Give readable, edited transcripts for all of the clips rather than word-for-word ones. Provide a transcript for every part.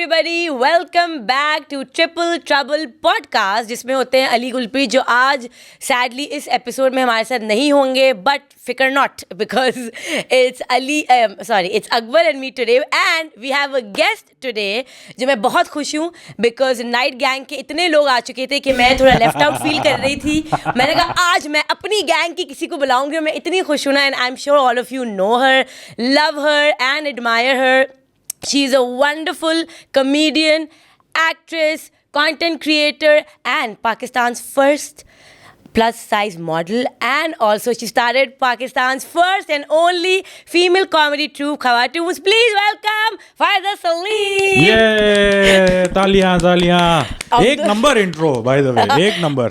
Everybody, welcome back to triple trouble podcast, जिसमें होते हैं अली गुलप्रीत, जो आज सैडली इस एपिसोड में हमारे साथ नहीं होंगे, बट फिकर not, because it's Akbar and me today, and we have a guest today जो मैं बहुत खुश हूँ, बिकॉज नाइट गैंग के इतने लोग आ चुके थे कि मैं थोड़ा लेफ्ट आउट फील कर रही थी। मैंने कहा आज मैं अपनी गैंग की किसी को बुलाऊंगी, और मैं इतनी खुश हूँ ना, and I am sure all of you know her, love her and admire her. She is a wonderful comedian, actress, content creator, and Pakistan's first plus-size model. And also she started Pakistan's first and only female comedy troupe, Khawatoons. Please welcome Faiza Salim. ये तालियां एक number intro by the way, एक number.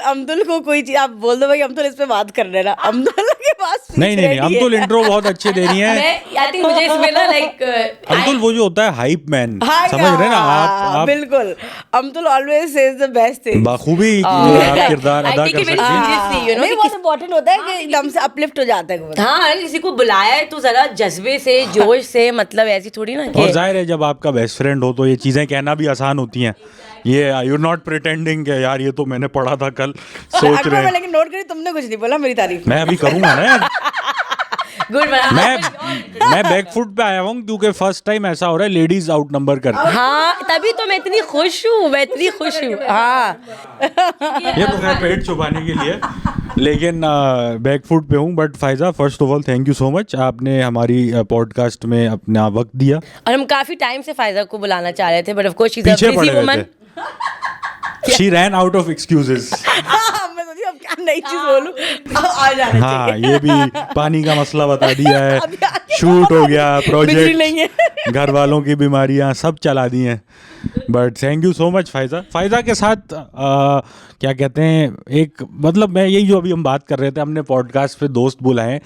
Abdul को कोई चीज आप बोल दो भाई, अब्दुल इस पे बात कर रहे ना, अब्दुल के पास नहीं अब्दुल इंट्रो बहुत अच्छे दे रही हैं। I think मुझे इसमें ना अब्दुल वो जो होता है हाइप मैन, समझ रहे ना आप? बिल्कुल, Abdul always says the best thing, बखूबी आप किरदार अदा कर सकते हैं। नहीं, बहुत इम्पोर्टेंट होता है कि एकदम से अपलिफ्ट हो जाता है। हाँ, किसी को बुलाया है तो जरा जज्बे से, जोश से, मतलब ऐसी थोड़ी ना। और जाहिर है जब आपका बेस्ट फ्रेंड हो तो ये चीजें कहना भी आसान होती हैं। ये यू नॉट प्रिटेंडिंग के यार ये तो मैंने पढ़ा था कल, सोच रहे हैं। लेकिन नोट करी, तुमने कुछ नहीं बोला मेरी तारीफ। मैं अभी करूंगा ना यार। गुड। मैं बैकफुट पे आया हूँ क्योंकि फर्स्ट टाइम ऐसा हो रहा है लेडीज आउट नंबर कर। हाँ, तभी तो मैं इतनी खुश हूँ, हाँ। ये तो खैर पेट छुपाने के लिए, लेकिन बैकफुट पे हूँ। But Faiza, first of all thank you so much, आपने हमारी पॉडकास्ट में अपना वक्त दिया। और हम काफी टाइम से फायजा को बुलाना चाह रहे थे, but of course she is a busy woman. She ran out of excuses. मैं सोची अब क्या नई चीज बोलूं, आ जाने। हाँ, ये भी पानी का मसला बता दिया है, शूट हो गया, प्रोजेक्ट, घर वालों की बीमारियां सब चला दी हैं। But thank you so much Faiza के साथ क्या कहते हैं, एक मतलब मैं यही जो अभी हम बात कर रहे थे, हमने पॉडकास्ट पे दोस्त बुलाए,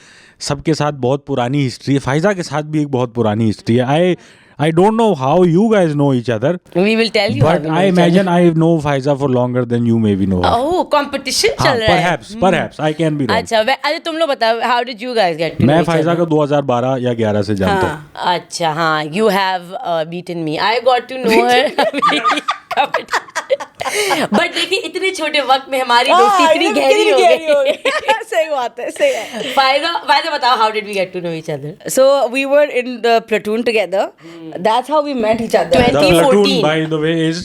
सबके साथ बहुत पुरानी हिस्ट्री है। फायजा के साथ भी एक बहुत पुरानी हिस्ट्री है। I don't know how you guys know each other. We will tell you. But I imagine I know Faiza for longer than you maybe know her. Oh, competition चल रहा है. Perhaps I can be wrong. अच्छा तुम लोग बताओ, how did you guys get to know मैं each Faiza other? को 2012 या 11 से जानता हूँ। अच्छा, हाँ, you have beaten me. I got to know her. But देखिए, इतने छोटे वक्त में हमारी दोस्ती इतनी गहरी हो गई। सही बात है, सही है। फायदा बताओ, how did we get to know each other? So we were in the platoon together. That's how we met each other. 2014. The platoon, by the way, is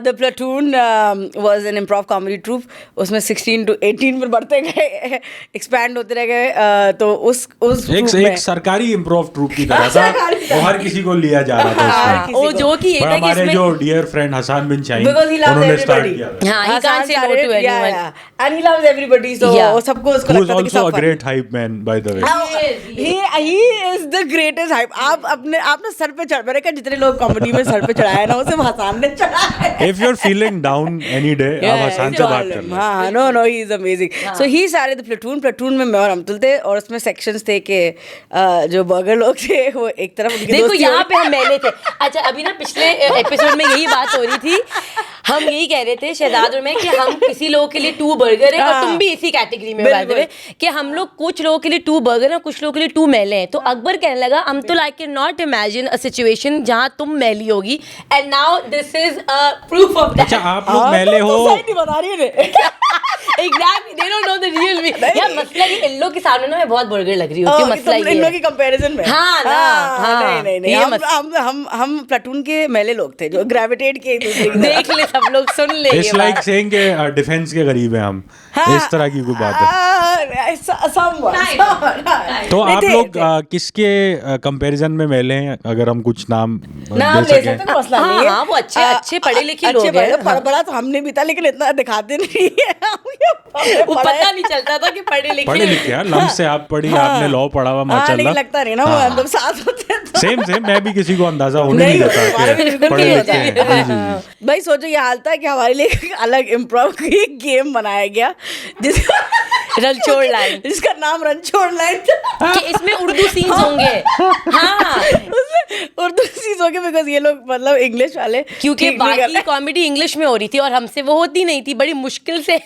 the platoon was an improv comedy troupe. उसमें 16 to 18 पर बढ़ते गए, expand होते रह गए। तो उस एक सरकारी इम्प्रोव ट्रूप की तरह था, और हर किसी को लिया जा रहा था उसमें। वो जो कि पर हमारे जो डियर फ्रेंड हसन बिन शाहीन, उन्होंने स्टार्ट किया था। हाँ, he can't say no to anyone. And he loves everybody, so सबको उसको लगता था कि सब also a great hype man, by the way. He is the greatest hype. आप ना सर पे चढ़, मैंने कहा जितने लोग कॉमेडी में सर पे चढ़ाया ना, उसे हसन ने चढ़ाया। If you're feeling down any day, आप हसन से बात कर लो। हाँ, no, he is amazing. So he started the platoon में मैं और अब्दुल थे, और उसमें सेक्शंस थे कि जो बर्गर लोग थे वो एक तरफ, देखो यहाँ पे हम मैले थे। अच्छा, अभी ना पिछले एपिसोड में यही बात हो रही थी, हम यही कह रहे थे शहजाद और मैं कि हम किसी लोगों के लिए 2 बर्गर है, और तुम भी इसी कैटेगरी में बात हुए कि हम लोग कुछ लोगों के लिए 2 बर्गर हैं, कुछ लोगों के लिए 2 मैले हैं। तो अकबर कहने लगा, Abdul, I can not imagine a situation जहाँ तुम मैली होगी, and now this is a proof of that. अच्छा, आप लोग मैले हो? सही नहीं बता रही है। Exactly, they don't know the real me. यार मसला ये, इन लोग के सामने ना मैं बहुत बर्गर लग रही हूँ, क्यों मसला ये है? इन लोग की कंपैरिजन में। हाँ ना, नहीं, हम प्लाटून के मैले लोग थे जो ग्रेविटेट के देख ले, सब लोग सुन ले। It's like saying के डिफेंस के करीब हैं हम, इस तरह की कोई बात है। तो आप लोग किसके कंपैरिजन में मैले हैं, अगर हम कुछ नाम दे सकें? मसला नहीं है। हाँ, वो अच्छे पढ़े लिखे लोग हैं। पढ़ा तो हमने भी था, लेकिन इतना दिखाते नहीं है। वो पता नहीं चलता था कि पढ़े लिखे हैं। लम से आप पढ़ी, आपने लॉ पढ़ा हुआ, माशाल्लाह। लगता नहीं ना, वो एकदम साथ होते हैं। सेम मैं भी किसी को अंदाजा होने नहीं देता पढ़े लिखे हैं। भाई सोचो, ये हाल था कि हमारे लिए अलग इम्प्रोव की गेम बनाया गया, रणछोड़ लाइन, जिसका नाम रणछोड़ लाइन था, कि इसमें उर्दू सीन्स होंगे। हाँ, उर्दू सीन्स होंगे, बिकॉज ये लोग मतलब इंग्लिश वाले, क्योंकि बाकी कॉमेडी इंग्लिश में हो रही थी और हमसे वो होती नहीं थी, बड़ी मुश्किल से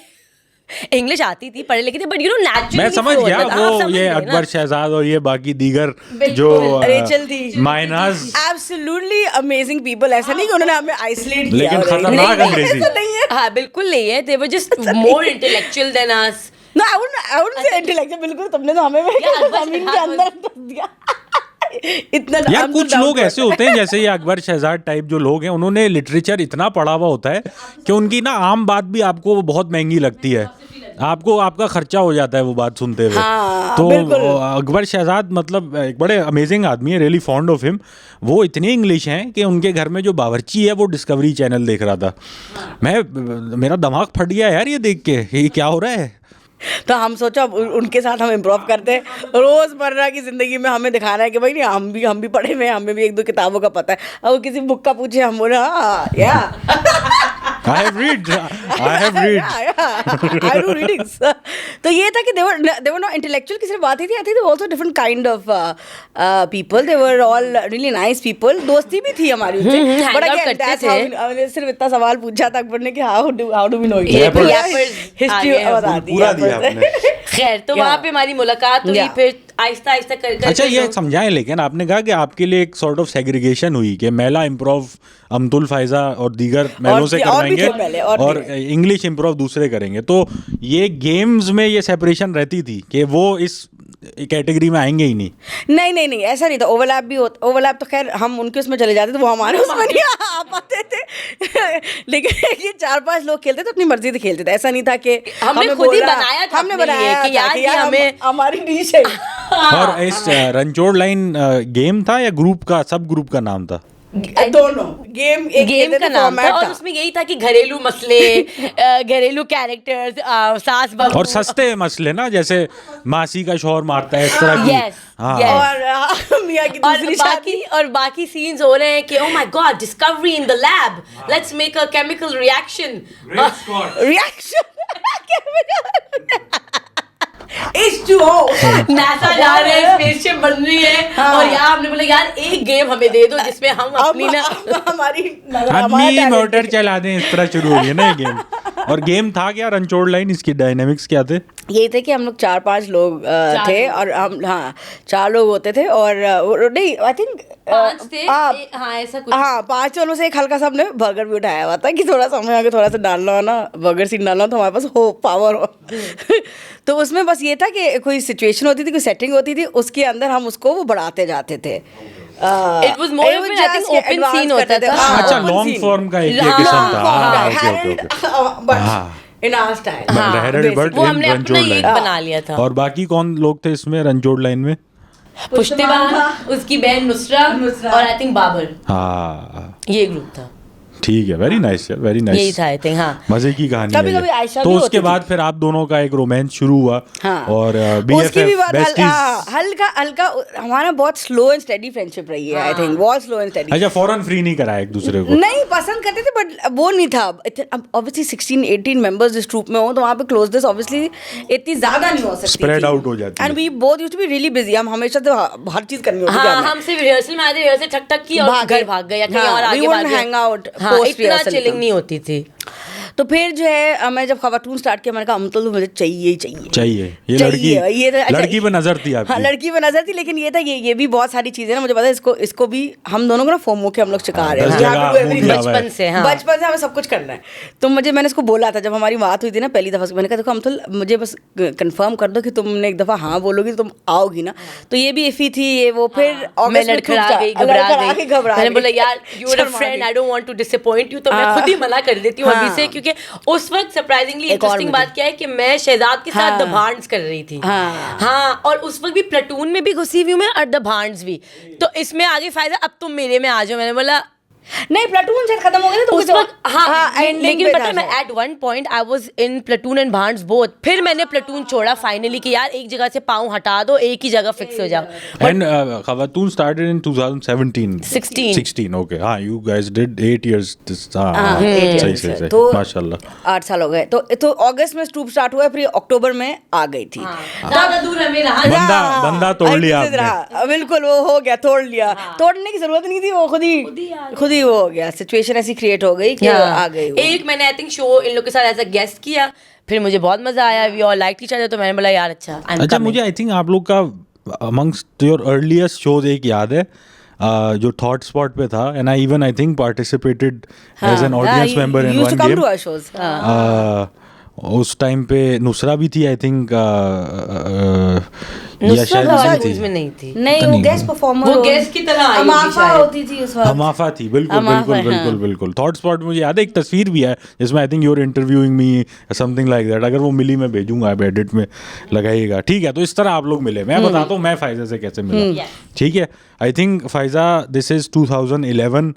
इंग्लिश आती थी, पढ़े लिखे थे, बट यू नो नेचुरली मैं समझ गया वो ये अकबर शहजाद और ये बाकी दीगर जो रेचल थी, माइनाज एब्सोल्युटली अमेजिंग पीपल। ऐसा नहीं कि उन्होंने हमें आइसोलेट किया, लेकिन और खतरनाक अंग्रेजी। नहीं है। हाँ बिल्कुल नहीं है, they were just more intellectual than us. No, I wouldn't say intellectual, बिल्कुल तुमने तो हमें जमीन के अंदर दस दिया। इतना यार हम तो कुछ down लोग to ऐसे होते हैं जैसे ये अकबर शहजाद टाइप जो लोग हैं, उन्होंने लिटरेचर इतना पढ़ा हुआ होता है कि उनकी ना आम बात भी आपको बहुत महंगी लगती है, आपको आपका खर्चा हो जाता है वो बात सुनते हुए। हाँ, तो बिल्कुल। अकबर शहजाद मतलब एक बड़े अमेजिंग आदमी है, रियली फॉन्ड ऑफ हिम। वो इतनी इंग्लिश हैं कि उनके घर में जो बावर्ची है वो डिस्कवरी चैनल देख रहा था। मेरा दिमाग फट गया यार ये देख के, ये क्या हो रहा है। तो हम सोचा अब उनके साथ हम इम्प्रोव करते हैं, रोजमर्रा की जिंदगी में हमें दिखाना है कि भाई नहीं हम भी पढ़े हुए हैं, हमें भी एक दो किताबों का पता है। अब वो किसी बुक का पूछे, हम बोले हाँ या I have read. I do readings. तो ये था कि they were not intellectual की सिर्फ बात ही थी, I think they were also different kind of people. They were all really nice people. दोस्ती भी थी हमारी उनसे। hang But out again, करते that's थे। how हमने सिर्फ इतना सवाल पूछा था अकबर ने कि how do we know each ये other? yappers हिस्ट्री आ गए, बता दी पूरा दिया आपने। खैर तो Yeah. वहाँ पे हमारी मुलाकात हुई, Yeah. फिर आहिस्ता आहिस्ता कर अच्छा ये समझाएं, लेकिन आपने कहा कि आपके लिए एक सॉर्ट ऑफ सेग्रीगेशन हुई कि मेला इम्प्रोव अमतुल फायजा और दीगर मेलों से और भी थे करवाएंगे मेले, और भी इंग्लिश इम्प्रोव दूसरे करेंगे। तो ये गेम्स में ये सेपरेशन रहती थी कि वो इस कैटेगरी में आएंगे ही नहीं। नहीं ऐसा नहीं था। ओवरलैप भी होता, ओवरलैप तो खैर हम उनके उसमें चले जाते थे, वो हमारे उसमें नहीं आ पाते थे। लेकिन ये 4-5 लोग खेलते थे, अपनी मर्जी से खेलते थे। ऐसा नहीं था कि हमने हमें खुद ही बोला- बनाया था हमने अपने लिए बनाया कि था यार कि ये हमें- हमारी डिश है। और इस रणछोड़ लाइन गेम था या ग्रुप का, सब ग्रुप का नाम था? दोनों गेम का नाम था, और उसमें यही था कि घरेलू मसले, घरेलू कैरेक्टर्स, सास बहू और सस्ते मसले ना, जैसे मासी का शोहर मारता है इस तरह की। Yes, हाँ। yes. और मियां की और दूसरी शादी। बाकी सीन्स हो रहे हैं कि oh my God, discovery in the lab, let's make a chemical reaction. Reaction H2O NASA जा रहे हैं, स्पेसशिप बन रही है, हाँ। और यहाँ हमने बोला यार एक गेम हमें दे दो जिसमें हम अपनी ना हमारी आदमी मोटर चला दें, इस तरह शुरू हो गई ना ये गेम। और गेम था क्या रणछोड़ लाइन, इसकी डायनामिक्स क्या थे? यही थे कि हम लोग 4-5 लोग थे, और हम 4 लोग होते थे, और नहीं आई थिंक 5 थे। हाँ ऐसा कुछ। हाँ 5 वालों से एक हल्का सा हमने बर्गर भी उठाया हुआ था कि थोड़ा सा हमें आगे थोड़ा सा डालना हो ना, बर्गर सीन डालना हो तो हमारे पास हो पावर हो। तो उसमें बस ये था कि कोई सिचुएशन होती थी, कोई सेटिंग होती थी, उसके अंदर हम उसको वो बढ़ाते जाते थे। It was more of an, I think, open scene होता था। हाँ, अच्छा, open लॉन्ग scene। फॉर्म का एक हाँ, किस्म था। हाँ, हाँ, ओके Harold, ओके। but हाँ। in our style। हाँ, Harold Butt वो in हमने अपना रणछोड़ एक लाइन। बना लिया था। और बाकी कौन लोग थे इसमें रणछोड़ लाइन में? पुश्तबान, उसकी बहन नुसरा, और आई थिंक बाबर, हाँ ये ग्रुप था। ठीक है, वेरी नाइस यार, वेरी यही नाइस। था आई थिंक। हाँ मजे की कहानी है कभी-कभी ये। आयशा तो भी उसके होती बाद फिर आप दोनों का एक रोमांस शुरू हुआ। हाँ। और उसकी भी बात बेस्टीज। हल्का हमारा बहुत स्लो एंड स्टेडी फ्रेंडशिप रही है, आई थिंक बहुत स्लो एंड स्टेडी। अच्छा, फौरन फ्री नहीं कराया एक दूसरे को? नहीं, पसंद करते थे बट वो नहीं था। अब ऑब्वियसली 16-18 मेंबर्स जिस ट्रूप में हो तो वहाँ पे क्लोजनेस ऑब्वियसली इतनी ज्यादा नहीं हो सकती, Spread out हो जाती है। And we both used to be really busy. हम हमेशा तो हर चीज करनी होती हाँ, थी। हमसे रिहर्सल में आते, रिहर्सल ठक ठक की और घर भाग गए या कहीं हाँ, और we आगे wouldn't भाग गए। hang out हाँ, post इतना rehearsal चिलिंग का। नहीं होती थी। तो फिर जो है मैं जब खवाटून स्टार्ट किया, मैंने कहा अमतुल तो मुझे चाहिए चाहिए ये चाहिए, लड़की, ये तो- अच्छा, लड़की पे नजर थी हाँ, आपकी। लड़की पे नजर थी, लेकिन ये था ये भी बहुत सारी चीजें ना मुझे पता है, इसको भी हम दोनों को ना फोमो के हम लोग शिकार है। दस We have to जगह do everything। मुंह दिया हुआ है। बचपन से, हाँ। बचपन से हमें सब कुछ करना है। तो मैंने इसको बोला था जब हमारी बात हुई थी ना पहली दफा, मैंने कहा देखो अमतुल मुझे बस कंफर्म कर दो कि तुमने एक दफा हाँ बोलोगी तो तुम आओगी ना। तो ये भी इफी थी ये वो। फिर मैं अगस्त में लड़खड़ा खूब गई, घबरा घबरा गई। मैंने बोला यार you are a Sharma friend, गई। I don't want to disappoint you, तो मैं हाँ। खुद ही मना कर देती हूँ अभी हाँ। से, क्योंकि उस वक्त सरप्राइजिंगली एक और इंटरेस्टिंग मुझे- बात क्या है कि मैं शहजाद के साथ हाँ। द भांड्स कर रही थी। हाँ। हाँ, और उस वक्त भी प्लेटून में भी घुसी हुई हूँ मैं, और द भांड्स भी। तो इसमें आगे फायदा, अब तुम मेरे में आ जाओ। मैंने बोला नहीं, प्लाटून शायद खत्म हो गया था तो उस कुछ वक्त हाँ, ending लेकिन पे पता था है मैं शायद। At one point I was in platoon and Bhaands both. फिर मैंने प्लेटून छोड़ा फाइनली कि यार एक जगह से पाँव हटा दो, एक ही जगह फिक्स हो जाओ। And Khawatoon started in 2017 16 16 okay. हाँ, you guys did 8 years this. हाँ, हाँ, 8 years सही सही, तो माशाल्लाह 8 साल हो गए। तो अगस्त में ट्रूप स्टार्ट हुआ, फिर अक्टूबर में आ गई थी। ज्यादा दूर हमें रहा बंदा तोड़ लिया अच्छे से आपने। रहा, बिल्कुल वो हो गया, तोड़ लिया। तोड़ने की जरूरत नहीं थी, वो खुद ही वो हो गया, सिचुएशन ऐसी क्रिएट हो गई कि आ गई वो। एक मैंने आई थिंक शो इन लोग के साथ एज अ गेस्ट किया, फिर मुझे बहुत मजा आया, we all like each other, तो मैंने बोला यार अच्छा मुझे आई थिंक आप लोग का अमंगस्ट योर अर्लीस्ट शोज एक याद है जो थॉट स्पॉट पे था, and I think participated as an audience member in one game. उस टाइम पे नुसरा भी थी आई थिंक, या शायद नहीं थी, नहीं वो गेस्ट परफॉर्मर, वो गेस्ट की तरह आई हमाफा होती थी उस वक्त। हमाफा थी, बिल्कुल। थॉट स्पॉट मुझे याद है, एक तस्वीर भी है जिसमें I think you are interviewing me something like that. अगर वो मिली मैं भेजूंगा, आप एडिट में लगाइएगा, ठीक है? तो इस तरह आप लोग मिले। मैं बताता हूँ मैं फायजा से कैसे मिला, ठीक है? I think Faiza, this is 2011,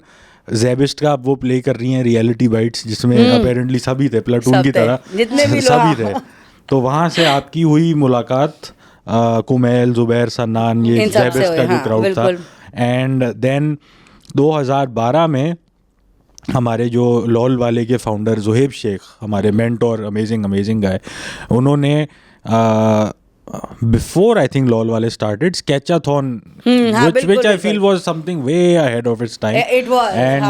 ज़ेबिस्ट का आप वो प्ले कर रही हैं रियलिटी बाइट्स, जिसमें अपेरेंटली सभी थे, प्लाटून की तरह जितने भी सभी थे। तो वहाँ से आपकी हुई मुलाकात कुमैल, जुबैर, सन्नान, ये ज़ेबिस्ट का जो क्राउड था। एंड देन 2012 में हमारे जो लॉल वाले के फाउंडर जुहेब शेख, हमारे मेंटोर, अमेजिंग गाय, उन्होंने before I think LOL wale started sketchathon, which I feel was something way ahead of its time. It was, and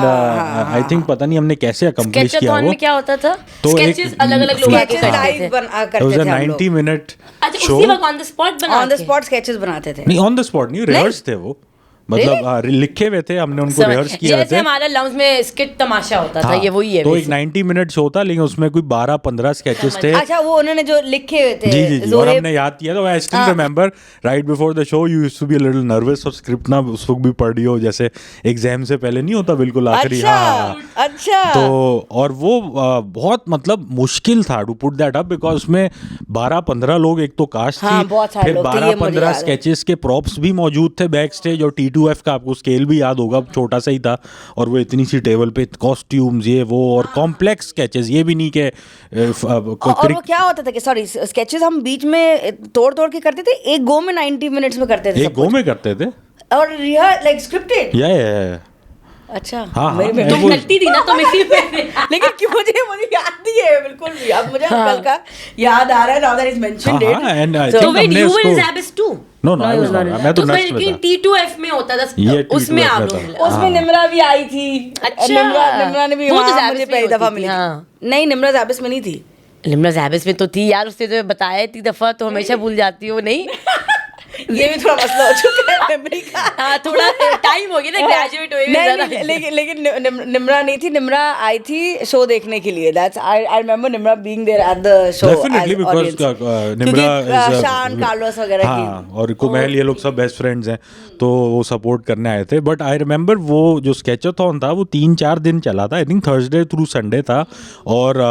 I think पता नहीं हमने कैसे accomplish किया वो। में क्या होता था? तो sketches अलग-अलग लोग आके करते थे। It was a 90-minute show। उसी वक्त on the spot बनाते थे। On the spot sketches बनाते थे। नहीं on the spot नहीं, rehearse थे वो, मतलब लिखे हुए थे, हमने उनको रिहर्स किया जैसे हमारा लाउंज में स्किट तमाशा होता था, ये वही है। तो एक 90 मिनट शो था, लेकिन उसमें कोई 12-15 स्केचेस थे। अच्छा, वो उन्होंने जो लिखे हुए थे, जी, और हमने याद किया। तो I still remember right before the show you used to be a little nervous, और स्क्रिप्ट ना उस वक्त भी पढ़ी हो, जैसे एग्जाम से पहले नहीं होता बिल्कुल आखिरी। अच्छा। तो और वो बहुत मतलब मुश्किल था to put that up, because उसमें 12-15 लोग एक तो कास्ट थी, फिर 12-15 स्केचेस के प्रॉप्स भी मौजूद थे बैक स्टेज, और T2F का आपको स्केल भी याद होगा, छोटा सा ही था, और वो इतनी सी टेबल पे कॉस्ट्यूम्स ये वो, और कॉम्प्लेक्स स्केचेस, ये भी नहीं के और वो क्या होता था कि सॉरी स्केचेस हम बीच में तोड़ के करते थे, एक गो में 90 मिनट्स में करते थे, एक गो में करते थे, और लाइक स्क्रिप्टेड। या अच्छा, तुम लगती थी ना, तो लेकिन कि मुझे याद नहीं है बिल्कुल भी। अब मुझे कल का याद आ रहा है, now that is mentioned it। and I so think wait, you were in उसको Zabis too? No, I was not। मैं तो नेक्स्ट में था। T2F में होता था, उसमें आप लोग मिले। उसमें निम्रा भी आई थी। अच्छा, निम्रा ने भी वो तो मुझे पहली दफा मिली थी। नहीं, निम्रा ज़ैबिस में नहीं थी। निम्रा ज़ैबिस में तो थी यार, उसने तो बताया इतनी दफा, तो हमेशा भूल जाती हो। नहीं ये भी थोड़ा मसला हो चुका है मेमोरी का। हाँ, थोड़ा टाइम हो गया ना, ग्रेजुएट हुए। लेकिन निम्रा नहीं थी, निम्रा आई थी शो देखने के लिए। That's I remember Nimra being there at the show. Definitely, because Nimra Shan, Carlos वगैरह की, हाँ, और कुमैल, ये लोग सब बेस्ट फ्रेंड्स हैं, तो वो सपोर्ट करने आए थे। बट आई रिमेंबर वो जो स्केचथॉन था वो 3-4 दिन चला था, I think Thursday through Sunday था, और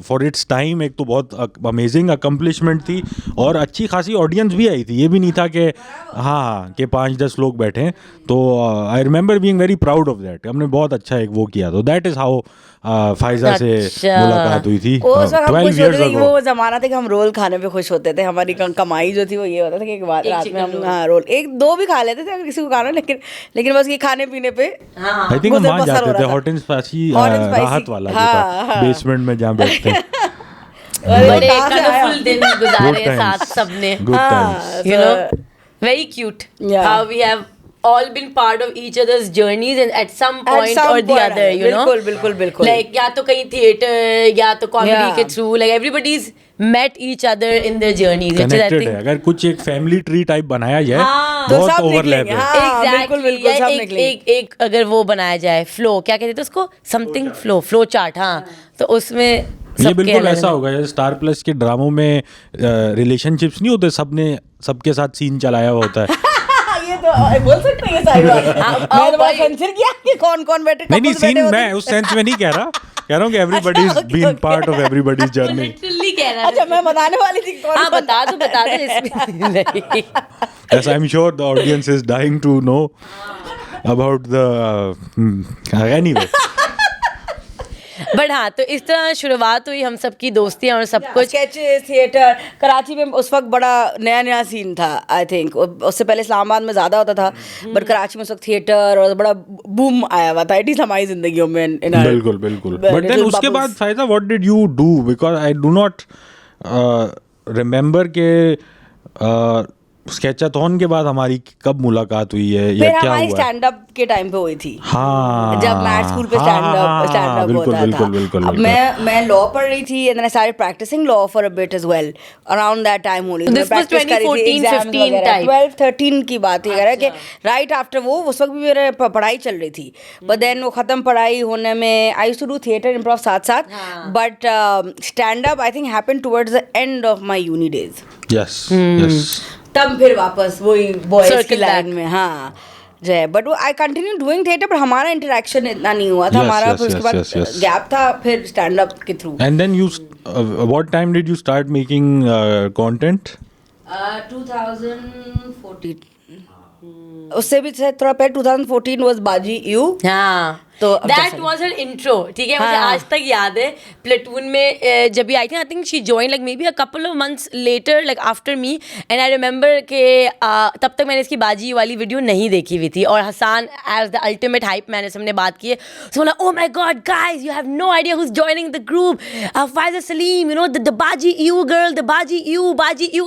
फॉर इट्स टाइम एक तो बहुत अमेजिंग अकम्पलिशमेंट थी, और अच्छी खासी ऑडियंस भी आई थी। ये भी नहीं था कि हाँ कि 5-10 लोग बैठे। तो I remember being very proud of that. हमने बहुत अच्छा एक वो किया। तो दैट इज हाउ फायजा से मुलाकात हुई थी 12 years ago। वो जमाना था कि हम रोल खाने पे खुश होते थे। हमारी कमाई जो थी वो ये होता था कि एक बार रात में हम रोल 1-2 भी खा लेते थे अगर किसी को खाना, लेकिन बस ये खाने पीने पे आई थिंक हम वहाँ जाते थे, हॉट एंड स्पाइसी राहत वाला जो था बेसमेंट में जहाँ बैठते हैं। बड़े कलरफुल दिन गुजारे साथ सबने, you know, very cute how we have all been part of each other's journeys and at some point or the other, you know, बिल्कुल like या तो कहीं थिएटर या तो कॉमेडी के through, like everybody's met each other in their journeys, which is I think अगर कुछ एक फैमिली ट्री टाइप बनाया जाए, बहुत ओवरलैप है। Exactly, एक अगर वो बनाया जाए, फ्लो क्या कहते थे उसको, समथिंग फ्लो चार्ट, हाँ, तो उसमें ये बिल्कुल ऐसा होगा जैसे स्टार प्लस के ड्रामों में रिलेशनशिप्स नहीं होते, सबने सबके साथ सीन चलाया हुआ होता है। ये तो बोल सकते हैं सारी बात। मैं तो बड़ा सेंसर किया कि कौन बैठे, नहीं सीन मैं उस सेंस में नहीं कह रहा हूँ कि everybody is been part of everybody's journey. Literally कह रहा। अच्छा, मैं बताने वाली थी कौन। हाँ, बता दो इसमें। Yes, I'm sure the audience is dying to know about the anyway। But हाँ, तो इस तरह शुरुआत हुई हम सबकी दोस्तियाँ और सब कुछ। स्केचेस, थिएटर, कराची में उस वक्त बड़ा नया सीन था। आई थिंक उससे पहले इस्लामाबाद में ज़्यादा होता था, बट कराची में उस वक्त थिएटर और बड़ा बूम आया हुआ था। इट इज़ हमारी जिंदगियों में। बिल्कुल। बट देन उसके बाद फायदा what did you do, because I do not remember के स्केचाथॉन के बाद हमारी कब मुलाकात हुई है या फिर क्या हमारी हुआ है? स्टैंड अप के टाइम पे हुई थी। हाँ, जब मैथ स्कूल पे स्टैंड अप बिल्कुल होता बिल्कुल था। बिल्कुल अब मैं लॉ पढ़ रही थी and then I started practicing law for a bit as well around that time only। This was 2014-15 type। 12-13 की बात है अगर कि राइट आफ्टर वो उस वक्त भी मेरे पढ़ाई चल रही थी, बट देन वो खत्म पढ़ाई होने में I used to do theatre improv साथ साथ, but stand up I think happened towards the end of my uni days. Yes yes, तब फिर वापस वही बॉयज की Circle लाइन back। में, हाँ जो है, बट वो आई कंटिन्यू डूइंग थिएटर, पर हमारा इंटरेक्शन इतना नहीं हुआ था। Yes, हमारा yes, फिर उसके yes, बाद yes, yes। गैप था फिर स्टैंड अप के through. and then you what time did you start making content? 2014 उससे भी थोड़ा पहले 2014 वाज बाजी यू। हाँ, तो अब दैट जैसे- वाज हर इंट्रो, ठीक है। मुझे हाँ। आज तक याद है प्लेटून में जब भी आई थी, आई think she join like may be a couple of months later like after me, and I remember कि तब तक मैंने इसकी बाजी वाली वीडियो नहीं देखी हुई थी, और Hasan as the ultimate hype man से हमने बात की है, so बोला oh my god guys you have no idea who is joining the group, Faiza Saleem, you know the baji you girl, the baji you,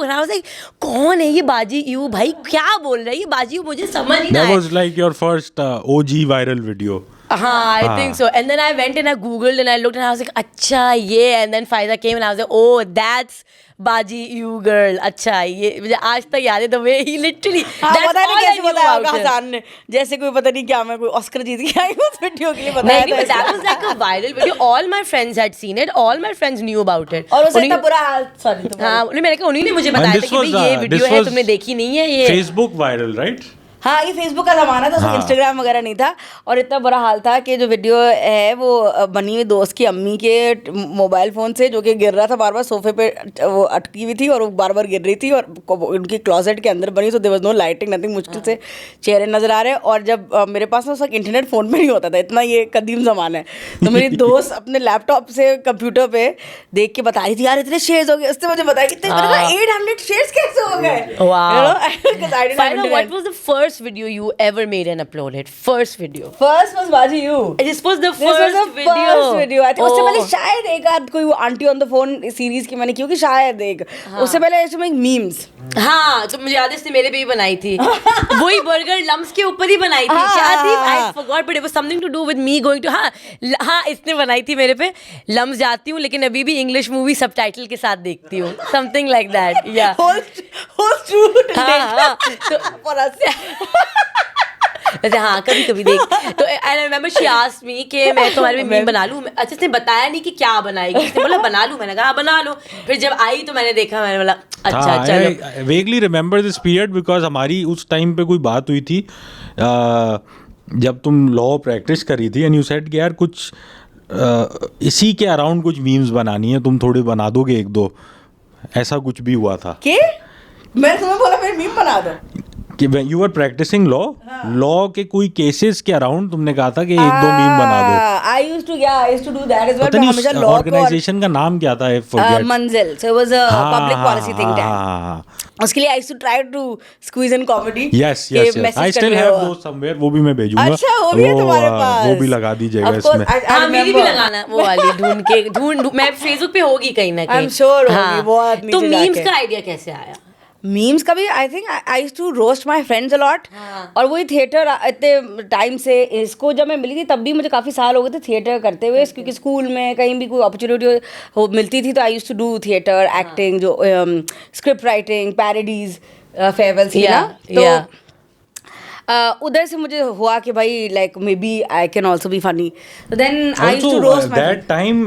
and I was like कौन है ये बाजी यू, भाई क्या बोल रहा है ये बाजी यू, मुझे समझ ही ना That आया। was like your first OG viral video. हाँ, I think so. And then I went and I googled and I looked and I was like, अच्छा ये, and then Faiza came and I was like, oh that's बाजी you girl, अच्छा ये मुझे आज तक याद है the way he literally, हाँ, that's पता नहीं all I कैसे knew बताया होगा about it। हसान ने, जैसे कोई पता नहीं क्या मैं कोई ऑस्कर जीत के आई उस वीडियो के लिए बताया नहीं, but था that was like a viral video. All my friends had seen it. All my friends knew about it. और उसे उन्हीं- इतना बुरा हाल, सॉरी हाँ, मैंने कहा उन्हीं ने मुझे बताया And था this कि was, भाई ये वीडियो this है, was तुमने देखी नहीं है ये। Facebook viral, right? हाँ, ये फेसबुक का ज़माना था, हाँ। इंस्टाग्राम वगैरह नहीं था, और इतना बुरा हाल था कि जो वीडियो है वो बनी हुई दोस्त की अम्मी के मोबाइल फ़ोन से, जो कि गिर रहा था बार बार सोफे पे, वो अटकी हुई थी और वो बार बार गिर रही थी, और उनकी क्लोजेट के अंदर बनी, तो there was no lighting nothing, मुश्किल से चेहरे नज़र आ रहे हैं। और जब मेरे पास ना उस वक्त इंटरनेट फ़ोन पे नहीं होता था, इतना ये कदीम ज़माना है, तो मेरी दोस्त अपने लैपटॉप से कंप्यूटर पे देख के बता रही थी यार इतने शेयर्स हो गए, उसने मुझे बताया कितने, मैंने कहा 800 शेयर्स कैसे हो गए। Wow. Because I didn't have Faiza, internet. what was the first video you ever made and uploaded? First video. First was बाजी you. This was the This was first the video. first video. I think उससे Oh. पहले शायद एक आध कोई वो aunty on the phone series की मैंने, क्योंकि शायद एक उससे पहले इसमें मीम्स। हाँ, तो मुझे याद है इसने मेरे पे भी बनाई थी वही बर्गर लम्स के ऊपर ही बनाई थी, हाँ, क्या थी आई हाँ। Forgot, but it was something to do with me going to, हाँ इसने बनाई थी मेरे पे, लम्स जाती हूँ लेकिन अभी भी इंग्लिश मूवी सबटाइटल के साथ देखती हूँ, समथिंग लाइक दैट, या होस्ट शूट हाँ, तो फॉर अस। वैसे हाँ कभी कभी देख, तो I remember she asked me कि मैं तुम्हारे में मीम बना लूँ, अच्छा इसने बताया नहीं कि क्या बनाएगी, इसने बोला बना लूँ, मैंने कहा हाँ, बना लो, फिर जब आई तो मैंने देखा, मैंने बोला अच्छा चलो। Vaguely remember this period because हमारी उस टाइम पे कोई बात हुई थी जब तुम लॉ प्रैक्टिस करी थी, एंड यू सेड कि यार कुछ इसी के अराउंड कुछ मीम्स बनानी है, तुम थोड़े बना दोगे एक दो, ऐसा कुछ भी हुआ था के मैं तुम्हें बोला मेरे मीम बना दो कि यू आर प्रैक्टिसिंग लॉ के कोई केसेस के अराउंड तुमने कहा था कि एक दो मीम बना दो। I used to do that as well, पता मैं नहीं हमेशा उस लॉ ऑर्गेनाइजेशन का नाम क्या था, forget. Manzil, so it was a public policy think tank. उसके लिए I used to try to squeeze in comedy. Yes yes yes, I still have those somewhere, वो भी मैं भेजूंगा। अच्छा, वो भी है तुम्हारे पास, वो भी लगा दीजिएगा Of course, इसमें। हाँ मेरी भी लगाना वो वाली ढूंढ मैं फेसबुक पे होगी कहीं ना कहीं, I'm sure होगी, बहुत तो नीचे मीम्स जाके। का आइडिया कैसे आया? मीम्स का भी I think I used to roast my friends a lot, और वही थिएटर इतने टाइम से इसको जब मैं मिली थी तब भी मुझे काफ़ी साल हो गए थे थिएटर करते हुए, क्योंकि स्कूल में कहीं भी कोई अपॉर्चुनिटी हो मिलती थी तो I used to do theatre, acting, जो स्क्रिप्ट राइटिंग, पैरोडीज, फेयरवेल्स थी ना, तो उधर से मुझे हुआ कि भाई like maybe I can also be funny, then I used to roast my that time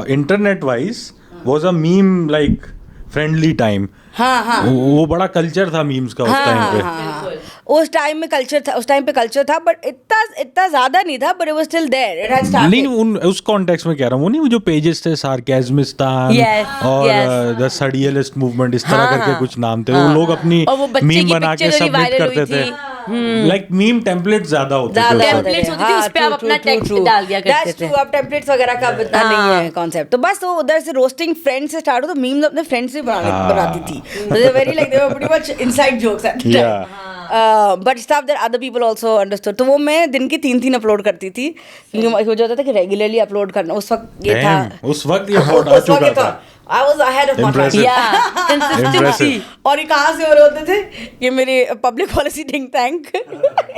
internet wise was a meme like friendly time. हाँ हाँ, वो बड़ा कल्चर था मीम्स का उस टाइम पे। हाँ, उस टाइम में कल्चर था, उस टाइम पे कल्चर था, बट इतना ज्यादा नहीं था, but it was still there, it had started. नहीं उस कॉन्टेक्स्ट में कह रहा हूँ, वो नहीं वो जो पेजेस थे सार्केज्मिस्तान Yes, और yes. द सडियलिस्ट मूवमेंट, इस तरह हाँ, करके हाँ, कुछ नाम थे, हाँ, वो लोग अपनी और वो बच्चे मीम की बना के picture जो सबमिट viral करते हुई थे, थी। लाइक मीम टेम्पलेट ज्यादा होते थे ज़्यादा उस होते वक्त। Templates होती थी, उस पे आप अपना text डाल दिया करते थे। अब टेम्पलेट्स वगैरह का इतना नहीं है कॉन्सेप्ट, तो बस वो उधर से रोस्टिंग फ्रेंड्स से स्टार्ट हो, तो मीम्स अपने फ्रेंड्स से बनाती थी, तो very like they were pretty much inside jokes at the time, but stuff that other people also understood. तो वो मैं दिन की 3 अपलोड करती थी, क्योंकि मुझे होता था कि रेगुलरली अपलोड करना, उस वक्त ये था, उस वक्त ये थॉट आ चुका था। I was ahead of my time. Impressive. Yeah, consistency. Impressive. और ये कहाँ से हो रहे होते थे? ये मेरी पब्लिक पॉलिसी थिंक टैंक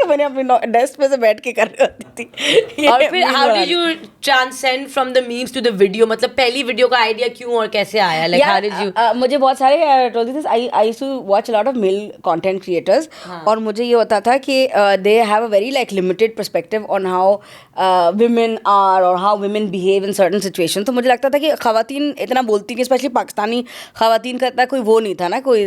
मैंने अपनी डेस्क पे से बैठ के कर रही होती थी। और फिर how did you transcend from the memes to the video? मतलब पहली वीडियो का आइडिया क्यों और कैसे आया? Like how did you? मुझे बहुत सारे told you this, I used to watch a lot of male content creators और मुझे ये होता था कि they have a very like limited perspective on how women are or how women behave in certain situations. तो मुझे लगता था कि खवातीन इतना बोलती नहीं, स्पेशली पाकिस्तानी खवातीन का इतना कोई वो नहीं था ना, कोई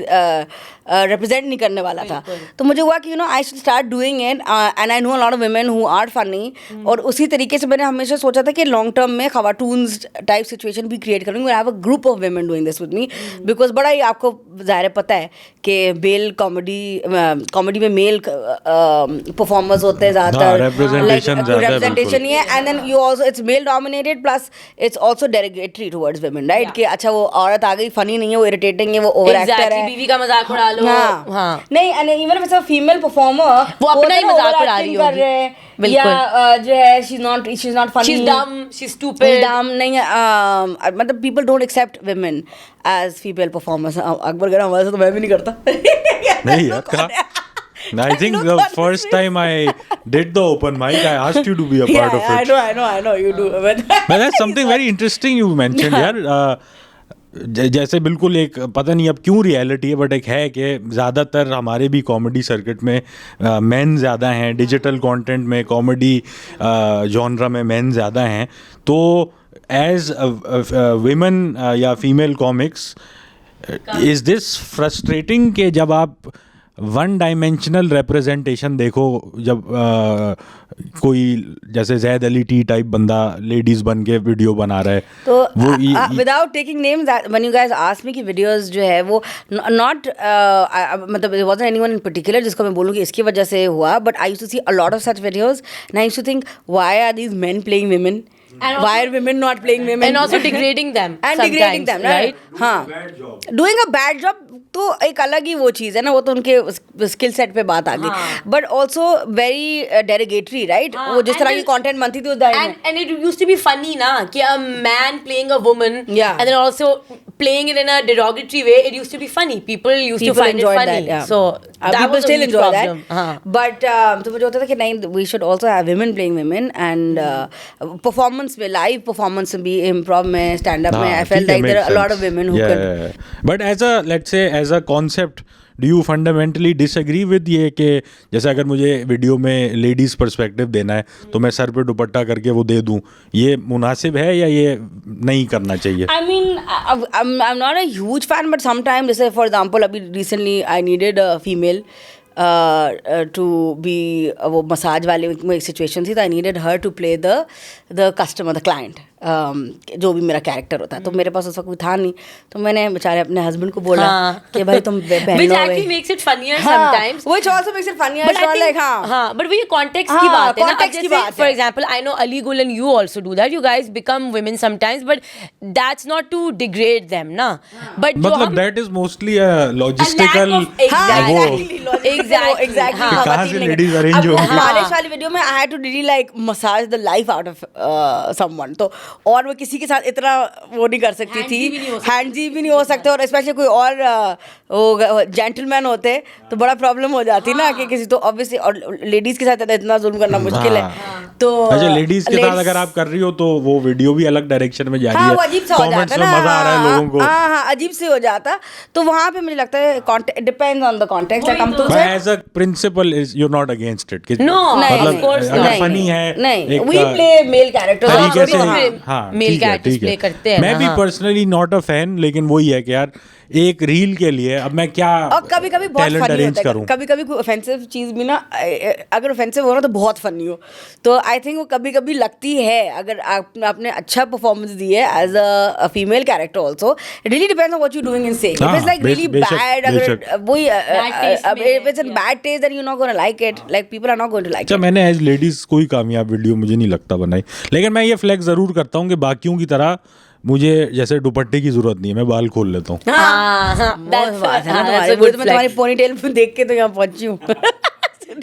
रिप्रेजेंट नहीं करने वाला था। तो मुझे हुआ कि you know I should start doing it and I know a lot of women who are funny. और उसी तरीके से मैंने हमेशा सोचा था कि लॉन्ग टर्म में खवाटून्स टाइप सिचुएशन भी क्रिएट करूँगी। I have a group of women doing this with me because बड़ा ही आपको ज़ाहिर पता है कि मेल कॉमेडी में मेल परफॉर्मर्स होते हैं ज़्यादातर, रिप्रेजेंटेशन ही है। And then you also it's male dominated plus it's also derogatory towards women, right? कि अच्छा वो औरत आ गई, फनी नहीं है, वो इरिटेटिंग है, वो ओवर एक्टर है, बीवी का मजाक उड़ा लो। हाँ नहीं, and even if it's a female performer वो अपना ही मजाक उड़ा रही होगी, या जो है she is not funny, she is dumb, she is stupid, dumb नहीं है। मतलब people don't accept women as female performers. Akbargarh हमारे से तो मैं भी नहीं करता। नहीं यार, कहा I think the first time I did the open mic, I asked you to be a part of it. I know you do. But that's something very interesting you mentioned यार। जैसे बिल्कुल एक पता नहीं अब क्यों रियलिटी है, but एक है कि ज़्यादातर हमारे भी कॉमेडी सर्किट में मेन ज़्यादा हैं, डिजिटल कंटेंट में कॉमेडी जॉनरा में मेन ज़्यादा हैं। तो एज विमेन या female comics, is this frustrating कि जब आप वन डायमेंशनल रिप्रेजेंटेशन देखो, जब कोई जैसे जैद अली टी टाइप बंदा लेडीज बन के वीडियो बना रहा है, तो वो without taking names, when you guys ask me कि वीडियोस जो है वो नॉट मतलब there wasn't anyone in particular जिसको मैं बोलूँ कि इसकी वजह से हुआ, but I used to see a lot of such videos and I used to think why are these men playing women, why are women not playing women, and also degrading them and degrading them, right? हाँ, doing a bad job तो एक अलग ही वो चीज़ है ना, वो तो उनके स्किल सेट पे बात आ गई, but also very derogatory, right? वो जिस तरह की कंटेंट बनती थी उस टाइम में, and it used to be funny ना कि a man playing a woman, yeah, and then also playing it in a derogatory way, it used to be funny, people used to find it funny, that, yeah. So that people was a still huge enjoy problem. that, but तो मुझे होता था कि नहीं, we should also have women playing women, and performance में, live performance में भी, improv में, stand up में, I felt like there are a lot of women who could. But as a, let's say as a concept, do you fundamentally disagree with ये कि जैसे अगर मुझे वीडियो में लेडीज़ पर्सपेक्टिव देना है तो मैं सर पे दुपट्टा करके वो दे दूँ, ये मुनासिब है या ये नहीं करना चाहिए? I mean, I'm not a huge fan, but sometimes, जैसे for example, अभी recently I needed a female to be वो मसाज वाले में एक सिचुएशन थी, तो I needed her to play the customer, the client, जो भी मेरा कैरेक्टर होता है। तो मेरे पास उस वक्त था नहीं, तो मैंने बेचारे अपने हस्बैंड को बोला कि भाई तुम बहनों which actually makes it funnier sometimes, which also makes it funnier, but I think but वो ये context की बात है ना। अब जैसे for example I know Ali Gul and you also do that, you guys become women sometimes, but that's not to degrade them ना, but मतलब that is mostly a logistical, exactly कहाँ से लेडीज अरेंज होंगी। मालिश वाली video में I had to really like massage the life out of someone, तो और वो किसी के साथ इतना वो नहीं कर सकती थी, हैंडजी भी नहीं हो सकते, और स्पेशली कोई और वो जेंटलमैन होते तो बड़ा प्रॉब्लम हो जाती ना कि किसी, तो ऑब्वियसली, और लेडीज के साथ इतना जुल्म करना मुश्किल है। तो अच्छा, लेडीज के साथ अगर आप कर रही हो तो वो वीडियो भी अलग डायरेक्शन में जा रही है, वो अजीब सा हो जाता है ना, मजा आ रहा है लोगों को, हाँ अजीब से हो जाता। तो वहाँ पे मुझे लगता है depends on the context, like हम तुमसे as a principle is you not against it, no मतलब of course अगर फनी है, नहीं, we play male characters तरीके से, हाँ मेल कैरेक्टर्स प्ले करते हैं। मैं भी पर्सनली नॉट अ फैन, लेकिन वही है कि यार एक रील के लिए अब मैं क्या और कभी-कभी बहुत टैलेंट फनी अरेंज होता है, करूं, कभी-कभी कोई ऑफेंसिव चीज़ भी ना, अगर ऑफेंसिव हो ना तो बहुत फनी हो, तो आई थिंक वो कभी-कभी लगती है, अगर आपने अच्छा परफॉर्मेंस दी है as a female character also, it really depends on what you doing in saying, if it's like really bad, अगर वही if it's in bad taste then you not gonna like it, like people are not going to like it. मैंने as ladies कोई कामयाब video मुझे नहीं लगता बनाई, लेकिन मैं ये फ्लैग जरूर करता हूँ कि बाकियों की तरह मुझे जैसे दुपट्टे की जरूरत नहीं है, मैं बाल खोल लेता हूँ। मैं तुम्हारी पोनीटेल देख के तो यहाँ पहुंची हूँ।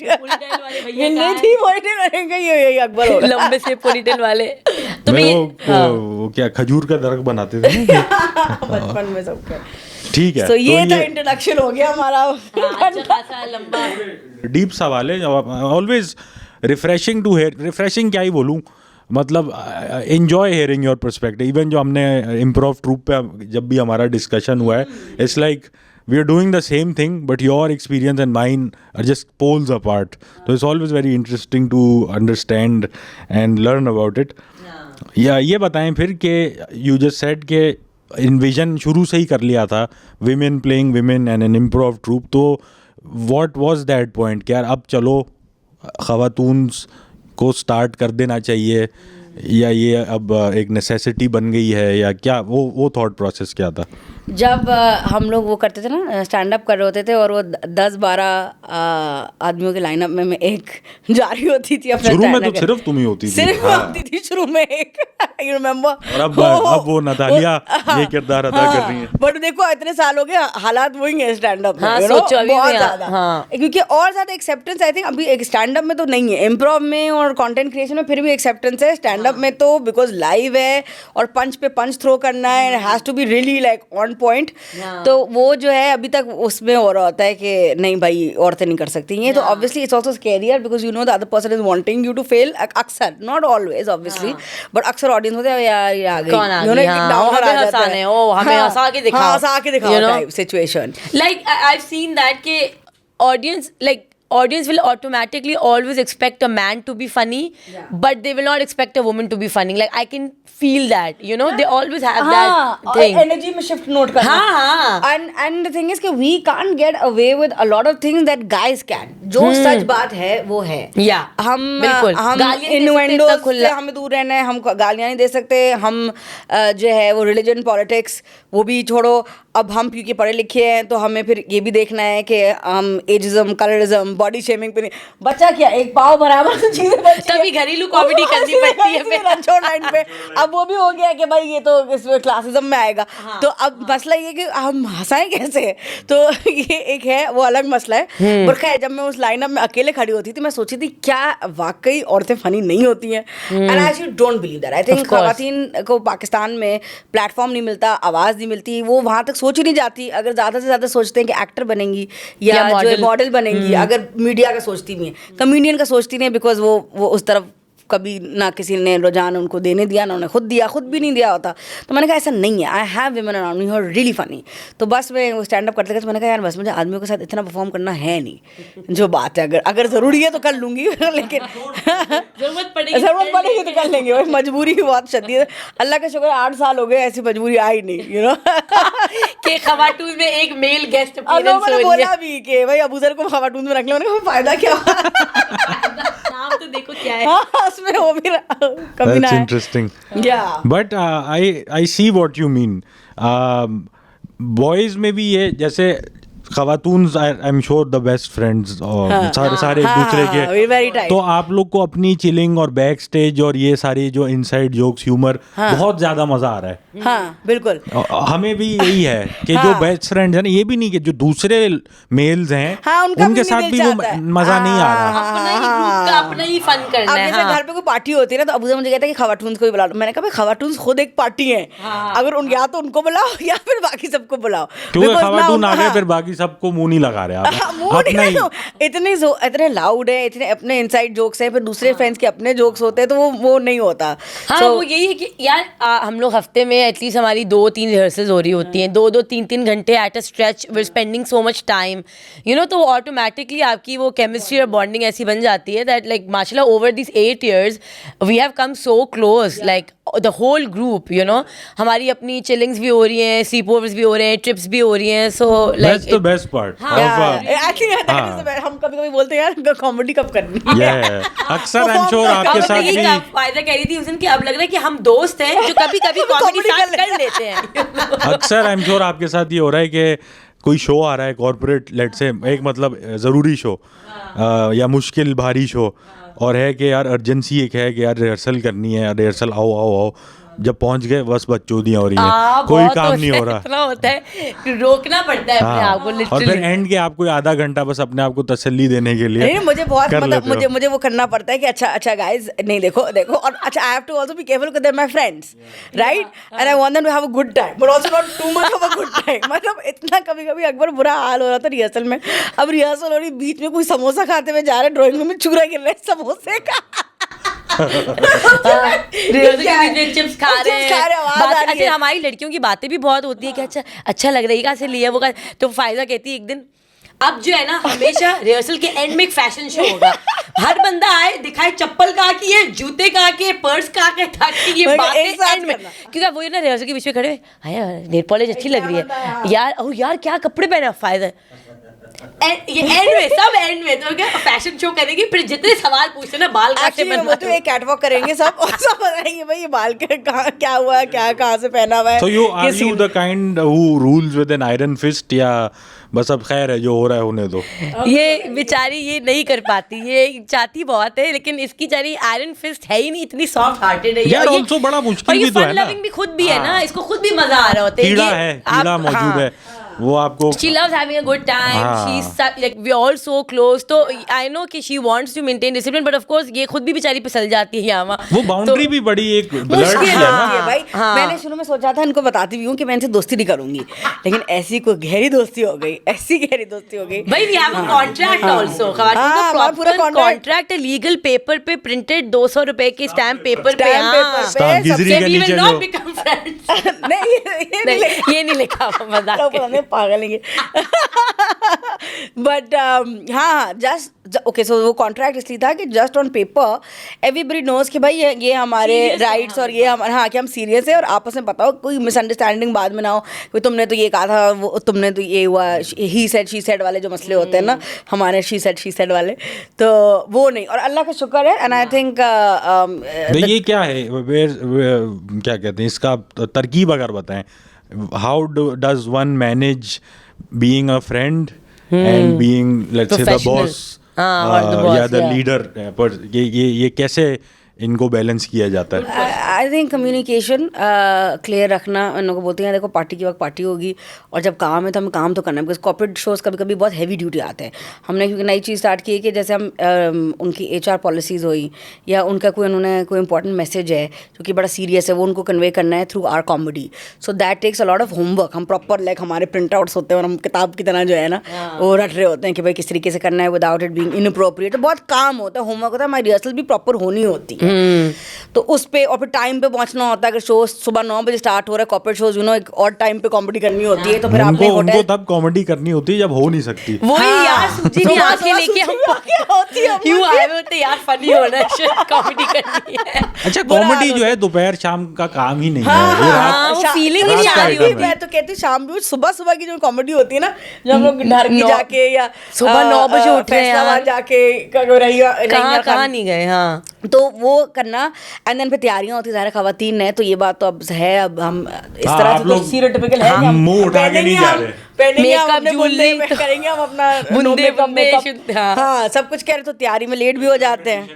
पोनीटेल वाले भैया हिंदी कहाँ थी पोनीटेल रहेंगे, ये अकबर हैं? होगा। लंबे से पोनीटेल वाले। तो मैं मैं ये वो क्या खजूर का दरख्त बनाते थे ना? बचपन में सबका। ठीक है, तो ये तो था इंट्रोडक्शन हो गया हमारा। अच्छा खासा लंबा। डीप सवाल है, always refreshing to hear, refreshing क्या ही बोलूँ, मतलब enjoy hearing your perspective. Even जो हमने इम्प्रोव ट्रूप पे जब भी हमारा डिस्कशन हुआ है, it's like we are doing the same thing but your experience and mine are just poles apart. तो it's always very interesting to understand and learn about it. या ये बताएं फिर कि यू जस्ट सेड के envision शुरू से ही कर लिया था, women playing women and an improv troupe, तो व्हाट वाज दैट पॉइंट कि यार अब चलो ख़वातून को स्टार्ट कर देना चाहिए, या ये अब एक नेसेसिटी बन गई है, या क्या वो थॉट प्रोसेस क्या था? जब हम लोग वो करते थे ना, स्टैंड अप कर रहे होते थे और वो 10-12 आदमियों के लाइनअप में मैं एक जा रही होती थी अपना शुरू में stand-up तो सिर्फ तुम ही होती थी। सिर्फ हाँ। होती थी शुरू में एक, यू रिमेम्बर। और अब वो नतालिया ये किरदार अदा कर रही है। बट देखो इतने साल हो गए, हालात वही है स्टैंड अप में, हाँ, you know, सोचो अभी बहुत भी, ज्यादा। हाँ। क्योंकि और ज्यादा एक्सेप्टेंस आई थिंक अभी एक स्टैंड अप में तो नहीं है, इम्प्रोव में और कंटेंट क्रिएशन में फिर भी एक्सेप्टेंस है, स्टैंड अप में तो बिकॉज लाइव है और पंच पे पंच थ्रो करना है, has to be really like on point. तो वो जो है अभी तक उसमें हो रहा होता है कि नहीं भाई औरतें नहीं कर सकती ये, तो obviously it's also scarier because you know the other person is wanting you to fail, अक्सर, नॉट ऑलवेज ऑब्वियसली, बट अक्सर ऑडियंस होते हैं यार ये आ गई, कौन आ you know, गई? एक हाँ, downer हमें आ जाता हंसाना है। है, ओ, हमें हाँ, हंसा के दिखाओ, हाँ, हंसा के दिखाओ you know? Type situation. Like I've seen that के audience will automatically always expect a man to be funny, but they will not expect a woman to be funny. Like I can feel that, you know, they always have that thing. Energy में shift note करना। हाँ। And the thing is कि we can't get away with a lot of things that guys can. जो सच बात है वो है। Yeah, हम बिल्कुल। हम गालियाँ नहीं दे सकते इन्वेंडोज इतना से खुला। हमें दूर रहना है, हम गालियाँ नहीं दे सकते, हम जो है वो रिलीजन पॉलिटिक्स वो भी छोड़ो। अब हम क्योंकि पढ़े लिखे हैं तो हमें फिर ये भी देखना है कि हम एजिज्म, कलरिज्म, बॉडी शेमिंग पे नहीं, बच्चा क्या एक पाव बराबर से चीजें बची हैं। तभी घरेलू कॉमेडी करनी पड़ती है फिर। रंचो टाइम पे अब वो भी हो गया कि भाई ये तो इसमें क्लासिज्म में आएगा। तो अब मसला ये कि हम हंसाएं कैसे, तो ये एक है वो अलग मसला है। पर खैर जब मैं उस लाइनअप में अकेले खड़ी होती थी मैं सोची थी क्या वाकई औरतें फनी नहीं होती हैं, and I actually don't believe that. I think खवातीन को पाकिस्तान में प्लेटफॉर्म नहीं मिलता, आवाज़ नहीं मिलती, वो वहाँ तक सोच ही नहीं जाती। अगर ज़्यादा से ज़्यादा सोचते हैं कि एक्टर बनेंगी या जो मॉडल बनेंगी, अगर मीडिया का सोचती भी हैं, कमेडियन का सोचती नहीं है, बिकॉज वो उस तरफ कभी ना किसी ने रुझान उनको देने दिया, ना उन्हें खुद दिया, खुद भी नहीं दिया होता। तो मैंने कहा ऐसा नहीं है, I have women around me who are really funny. तो बस मैं वो स्टैंड अप करते करते मैंने कहा यार बस मुझे आदमियों के साथ इतना परफॉर्म करना है नहीं, जो बात है अगर ज़रूरी है तो कर लूँगी, लेकिन जरूरत पड़ेगी तो कर लेंगे, भाई मजबूरी बहुत शदीद है। अल्लाह का शुक्र 8 साल हो गए ऐसी मजबूरी आई नहीं, यू नो कि खवाटून में एक मेल गेस्ट अब अपीयरेंस मैंने हो रही है। बोला भी कि भाई अबू ज़र को खवाटून में रख लो, मैंने कहा फायदा क्या नाम तो देखो क्या है। हाँ उसमें वो भी कभी ना That's है। interesting. Yeah. But I see what you mean. Boys में भी ये जैसे Khawatoon I am sure the best friends सारे एक दूसरे very के, tight. तो आप लोग को अपनी चिलिंग और बैक स्टेज और ये सारी जो इनसाइड जोक्स ह्यूमर बहुत ज्यादा मजा आ रहा है। हाँ बिल्कुल। हमें भी यही है कि जो बेस्ट फ्रेंड्स है ना, ये भी नहीं कि जो दूसरे मेल्स हैं हाँ, उनका उनके भी साथ नहीं भी दिल वो चाहता है। मजा नहीं आ रहा। अपना ही ग्रुप का अपना ही फन करना अब है। जैसे हाँ। घर पे कोई पार्टी होती है ना, तो अबू मुझे कहता है कि खवाटून को भी बुला लो। मैंने कहा भाई खवाटून खुद एक पार्टी है, अगर उन या तो उनको बुलाओ या फिर बाकी सबको बुलाओ, क्योंकि Because खवाटून now- आ गए हाँ। फिर बाकी सबको मुंह नहीं लगा रहे आप मुंह नहीं अपना ही। है, इतने लाउड है, इतने अपने इनसाइड जोक्स हैं, फिर दूसरे फ्रेंड्स के अपने जोक्स होते हैं, तो वो नहीं होता। हाँ So, वो यही है कि यार हम लोग हफ्ते में एटलीस्ट हमारी 2-3 रिहर्सल्स हो रही होती हैं, 2-2 3-3 घंटे at a stretch, we spending so much time, you know, तो ऑटोमेटिकली आपकी वो केमिस्ट्री और बॉन्डिंग ऐसी बन जाती है दैट लाइक माशाल्लाह over this 8 years we have come so close, like the whole group, you know, हमारी अपनी चिलिंग्स भी हो रही हैं, स्लीप ओवर्स भी हो रहे हैं, ट्रिप्स भी हो रही हैं, सो That's the like best part yeah, of actually, that is the best. हम कभी-कभी बोलते हैं यार कॉमेडी कब करनी है? yeah. अक्सर आई एम श्योर आपके साथ यही भी फायदा कह रही थी उस दिन कि अब लग रहा है कि हम दोस्त हैं जो कभी कभी कॉमेडी साथ कर लेते हैं। अक्सर आई एम श्योर आपके साथ ये हो रहा है कि कोई शो आ रहा है कॉर्पोरेट, लेट से एक मतलब ज़रूरी शो या मुश्किल भारी शो, और है कि यार अर्जेंसी एक है कि यार रिहर्सल करनी है, रिहर्सल आओ आओ आओ, जब पहुंच गए बस बकचोदियां हो रही हैं, कोई बहुत काम होता नहीं है, हो रहा। इतना होता है कि रोकना पड़ता है अपने आप को और फिर लिटरली। एंड के आपको आधा घंटा बस अपने आप को तसल्ली देने के लिए नहीं मुझे बहुत कर मतलब लेते हो। मुझे वो करना पड़ता है कि अच्छा गाइस नहीं देखो देखो, और अच्छा I have to also be careful with their my friends right, and I want them to have a good time but also not too much of a good time. मतलब इतना कभी कभी अकबर बुरा हाल हो रहा था रिहर्सल में, अब रिहर्सल हो रही, बीच में कोई समोसा खाते हुए जा रहे, ड्राइंग रूम में चूरा गिर रहा है समोसे का। रिहर्सल के बीच में चिप्स खा रहे चिप्स खा रहे हैं, आवाज बात- आ रही अच्छा है। हमारी लड़कियों की बातें भी बहुत होती है कि अच्छा लग रही है, कहाँ से लिया वो का, तो फायदा कहती है एक दिन अब जो है ना हमेशा रिहर्सल के एंड में एक फैशन शो होगा, हर बंदा आए दिखाए चप्पल कहाँ की है, जूते कहाँ के, पर्स कहाँ के, ताकि ये एक बातें साथ एंड में, करना। क्योंकि अब वो ना रिहर्सल के बीच में खड़े हुए, हाँ यार नेल पॉलिश अच्छी लग रही है यार, ओ यार क्या कपड़े पहने, फायदा है ये एंड में, सब एंड में तो क्या फैशन शो करेगी, फिर जितने सवाल पूछते ना बाल काटे एक्चुअली वो तो एक कैटवॉक करेंगे सब और सब बताएंगे भाई ये बाल के कहाँ क्या हुआ है, क्या कहाँ से पहना हुआ है। So you are किस you scene- the kind who rules with an iron fist, या बस अब खैर है जो हो रहा है होने दो? ये बेचारी ये नहीं कर पाती, ये चाहती बहुत है लेकिन इसकी चारी आयरन फिस्ट है ही नहीं, इतनी सॉफ्ट हार्टेड है ये। यार और ये- also बड़ा मुश्किल और ये भी तो है fun ना। loving भी खुद भी है ना, हाँ। इसको खुद भी मजा आ रहा होता है। कीड़ा ये है, आप- कीड़ा मौजूद हाँ। है, वो आपको She loves having a good time. हाँ। She's like we all so close. तो I know कि she wants to maintain discipline, but of course ये खुद भी बेचारी फिसल जाती है यहाँ वहाँ। वो बाउंड्री तो- भी बड़ी एक ब्लड मुश्किल है है ना। भाई। हाँ। मैंने शुरू में सोचा था इनको बताती भी हूँ कि मैं इनसे दोस्ती नहीं करूंगी, लेकिन ऐसी कोई गहरी दोस्ती हो गई, ऐसी गहरी दोस्ती हो गई। भाई we have a contract also। हाँ, हमारा पूरा contract। कॉन्ट्रैक्ट है, लीगल पेपर पे प्रिंटेड 200 रुपए के स्टैम्प पेपर पे। Stamp paper पे स्टाम्प गिजरी सबसे- के We will नीचे not जो become friends। नहीं ये नहीं नहीं ये नहीं लिखा हुआ, मजाक तो कर रही पता पागल है बट हाँ जस्ट ओके, सो वो कॉन्ट्रैक्ट इसलिए था कि just on paper everybody knows कि भाई ये हमारे Serious है राइट्स हम। और ये हमारे, हाँ कि हम सीरियस है और आपस में बताओ कोई मिसअंडरस्टैंडिंग बाद में ना हो कि तुमने तो ये कहा था, वो तुमने तो ये हुआ, ही सेड शी सेड वाले जो मसले होते हैं ना हमारे शी सेड वाले, तो वो नहीं। और अल्लाह का शुक्र है एंड आई थिंक नहीं, ये क्या है, क्या कहते हैं इसका तरकीब अगर बताएं, how does one manage being a friend and being let's say the Professional। Boss हाँ, और the boss, या द yeah। लीडर, पर ये कैसे इनको बैलेंस किया जाता है? आई थिंक कम्युनिकेशन क्लियर रखना। इन लोगों को बोलते हैं देखो पार्टी के वक्त पार्टी होगी और जब काम है तो हमें काम तो करना है, बिकॉज कॉर्पोरेट शोज़ कभी कभी बहुत हैवी ड्यूटी आते हैं। हमने क्योंकि नई चीज़ स्टार्ट की है कि जैसे हम उनकी HR पॉलिसीज़ हुई या उनका उन्होंने कोई इंपॉर्टेंट मैसेज है जो कि बड़ा सीरियस है, वो उनको कन्वे करना है through our comedy, so that takes a lot of homework. हम प्रॉपर लाइक हमारे प्रिंट आउट्स होते हैं और हम किताब की तरह जो है ना वो रट रहे होते हैं कि भाई किस तरीके से करना है विदाउट इट बीइंग इनअप्रोप्रिएट। तो बहुत काम होता है, होमवर्क होता है, हमारी रिहर्सल भी प्रॉपर होनी होती है। तो उस पे और फिर टाइम पे पहुंचना होता है। अगर शो सुबह 9 बजे स्टार्ट हो रहा है कॉर्पोरेट शोज, एक और टाइम पे कॉमेडी करनी होती है, तो फिर आपने उनको होटल तब कॉमेडी करनी होती है जब हो नहीं सकती। वही हाँ। यार सूजी नहीं सुबह आंखें सुबह लेके सूजी हम आंखें होती है, हम यूं बोलते आए हुए होते यार फनी होना है, कॉमेडी करनी है। अच्छा, बुरा कॉमेडी हाल जो है दोपहर शाम का काम ही नहीं है, हाँ, ये हाँ, रात हाँ, वो शा- feeling ही नहीं शाम आ रही को होती। मैं तो कहती हूँ शाम को सुबह सुबह की जो कॉमेडी होती है ना, जब हम लोग नहर की नौ- जाके या सुबह 9 बजे उठ रहे हैं फैसलाबाद यार। जाके रैया कहाँ नहीं गए। हाँ तो वो करना एंड देन फिर तैयारियां होती ज़्यादा खवातीन है, तो ये बात तो अब है, अब हम इस हाँ, तरह आप से तो लोग स्टीरियोटाइपिकल है कि हम मुंह उठा के पहनेंगे नहीं जा हम- रहे। पहनेंगे हम Makeup, अपने jewelry बुंदे में तो- करेंगे हम अपना बुंदे, no makeup, बुंदे, makeup। शुद्ध, हाँ। हाँ सब कुछ कह रहे तो तैयारी में लेट भी हो जाते हैं।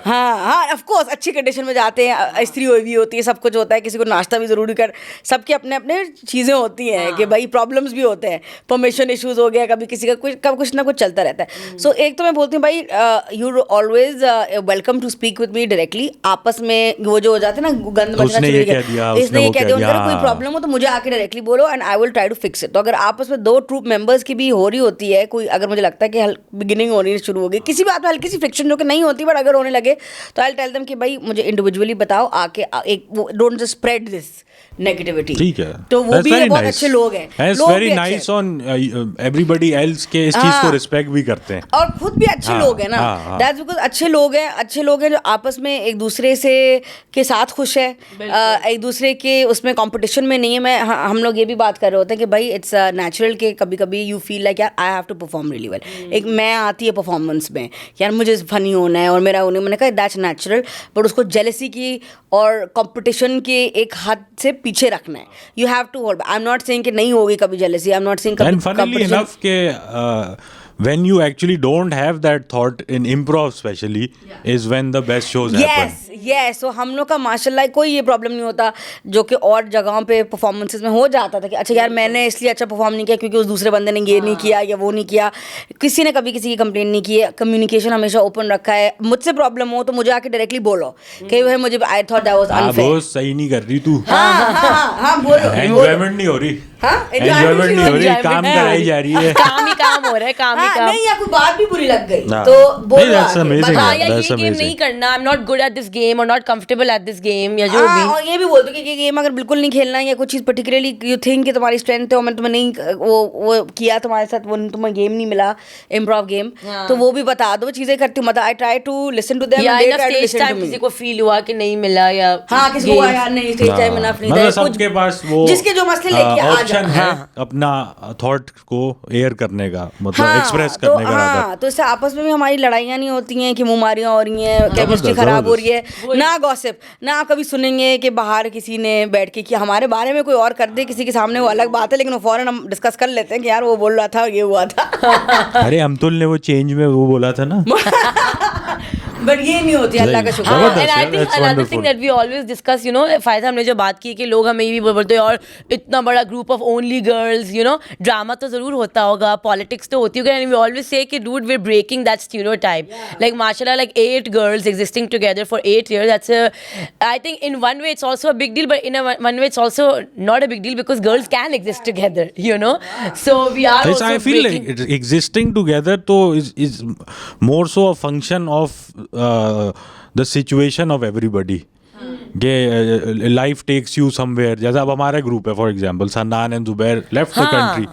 हाँ हाँ ऑफ कोर्स अच्छी कंडीशन में जाते हैं, इस्त्री हुई भी होती है, सब कुछ होता है, किसी को नाश्ता भी ज़रूरी कर, सबके अपने अपने चीज़ें होती हैं कि भाई प्रॉब्लम्स भी होते हैं, परमिशन इश्यूज हो गया, कभी किसी का कुछ ना कुछ चलता रहता है। सो एक तो मैं बोलती हूँ भाई you always welcome to speak with me directly. आपस में वो जो हो जाते हैं ना गंद मचना उसने शुरू ये हो गया, कह दिया, इसने उसने ये वो कह कह दिया, दिया, उनका कोई हाँ। प्रॉब्लम हो तो मुझे आके डायरेक्टली बोलो and I will try to fix it. तो अगर आपस में 2 ट्रूप मेंबर्स की भी हो रही होती है कोई, अगर मुझे लगता है कि बिगिनिंग होनी शुरू हो गई किसी बात में हल्की सी फ्रिक्शन जो कि नहीं होती बट अगर होने लगे तो आई टेल देम कि भाई मुझे इंडिविजुअली बताओ आके एक वो don't just spread this negativity. ठीक है, तो वो भी बहुत अच्छे लोग हैं, लोग वेरी भी अच्छे नाइस ऑन एवरीबडी एल्स के इस चीज को हाँ। रिस्पेक्ट भी करते हैं। और खुद भी अच्छे हाँ, लोग हैं ना, हाँ, हाँ। दैट्स बिकॉज अच्छे लोग हैं जो आपस में एक दूसरे से के साथ खुश है, एक दूसरे के उसमें कंपटीशन में नहीं है। हम लोग ये भी बात कर रहे होते हैं कि भाई इट्स नेचुरल के कभी कभी यू फील लाइक यार I have to perform really well. एक मैं आती है परफॉर्मेंस में यार मुझे फनी होना है और मेरा उन्हें, मैंने कहा दैट्स नेचुरल, बट उसको जेलसी की और कंपटीशन के एक हद से पीछे रखना है। You have to hold, I am not saying कि नहीं होगी कभी jealousy, I am not saying and funnily enough के when you actually don't have that thought in improv especially is when the best shows happen. Yes तो हम लोग का माशाल्लाह कोई ये प्रॉब्लम नहीं होता जो कि और जगहों पे परफॉर्मेंसेस में हो जाता था कि अच्छा यार मैंने इसलिए अच्छा परफॉर्म नहीं किया क्योंकि उस दूसरे बंदे ने ये नहीं किया या वो नहीं किया. किसी ने कभी किसी की कंप्लेंट नहीं की है. कम्युनिकेशन हमेशा ओपन रखा है. मुझसे प्रॉब्लम हो तो मुझे आके डायरेक्टली बोलो कि भाई मुझे I thought that was unfair. वो सही नहीं कर रही तू. हाँ बोलो. एंजॉयमेंट नहीं हो रही. एंजॉयमेंट नहीं हो रही. काम कराई जा रही है. काम ही काम हो रहा है. काम ही काम. नहीं या कोई बात भी बुरी लग गई तो बोलो. That's amazing. ये गेम नहीं करना. I am not good at this game और not comfortable at this game या जो भी. और ये भी बोल दो कि ये गेम अगर बिल्कुल नहीं खेलना है या कुछ चीज़ पर्टिकुलरली यू थिंक कि तुम्हारी स्ट्रेंथ है और मैंने तुम्हें नहीं वो किया तुम्हारे साथ वो तुम्हें गेम नहीं मिला इम्प्रोव गेम तो वो भी बता दो. चीज़ें करती हूँ मतलब I try to listen to them या and they enough try to stage listen to time me. किसी को फील हुआ कि नहीं मिला या हाँ किसी को यार नहीं स्टेज टाइम इनफ नहीं मतलब था. सबके पास वो जिसके जो मसले लेके आ ऑप्शन है अपना थॉट को एयर करने का मतलब एक्सप्रेस करने का. हाँ तो इससे आपस में भी हमारी लड़ाइयाँ नहीं होती हैं कि मुमारियाँ हो रही हैं केमिस्ट्री खराब हो रही है. ना गॉसिप ना आप कभी सुनेंगे कि बाहर किसी ने बैठ के कि हमारे बारे में कोई और कर दे किसी के सामने वो अलग बात है लेकिन वो फौरन हम डिस्कस कर लेते हैं कि यार वो बोल रहा था ये हुआ था. अरे अमतुल ने वो चेंज में वो बोला था ना. बट ये नहीं होती अल्लाह का शुक्र. And I think another thing that we always discuss, you know, फायदा हमने जो बात की कि लोग हमें ये भी बोलते हैं और इतना बड़ा group of only girls, you know, drama तो जरूर होता होगा, पॉलिटिक्स तो होती होगी. And we always say कि dude we're breaking that stereotype. Like mashallah, like 8 girls existing together for 8 years. That's I think in one way it's also a big deal, but in one way it's also not a big deal because girls can exist together, you know. So we are also I feel breaking. like existing together तो is more so a function of the situation of everybody. कि life takes you somewhere. जैसे अब हमारा group है for example Sannan and Zubair left the country.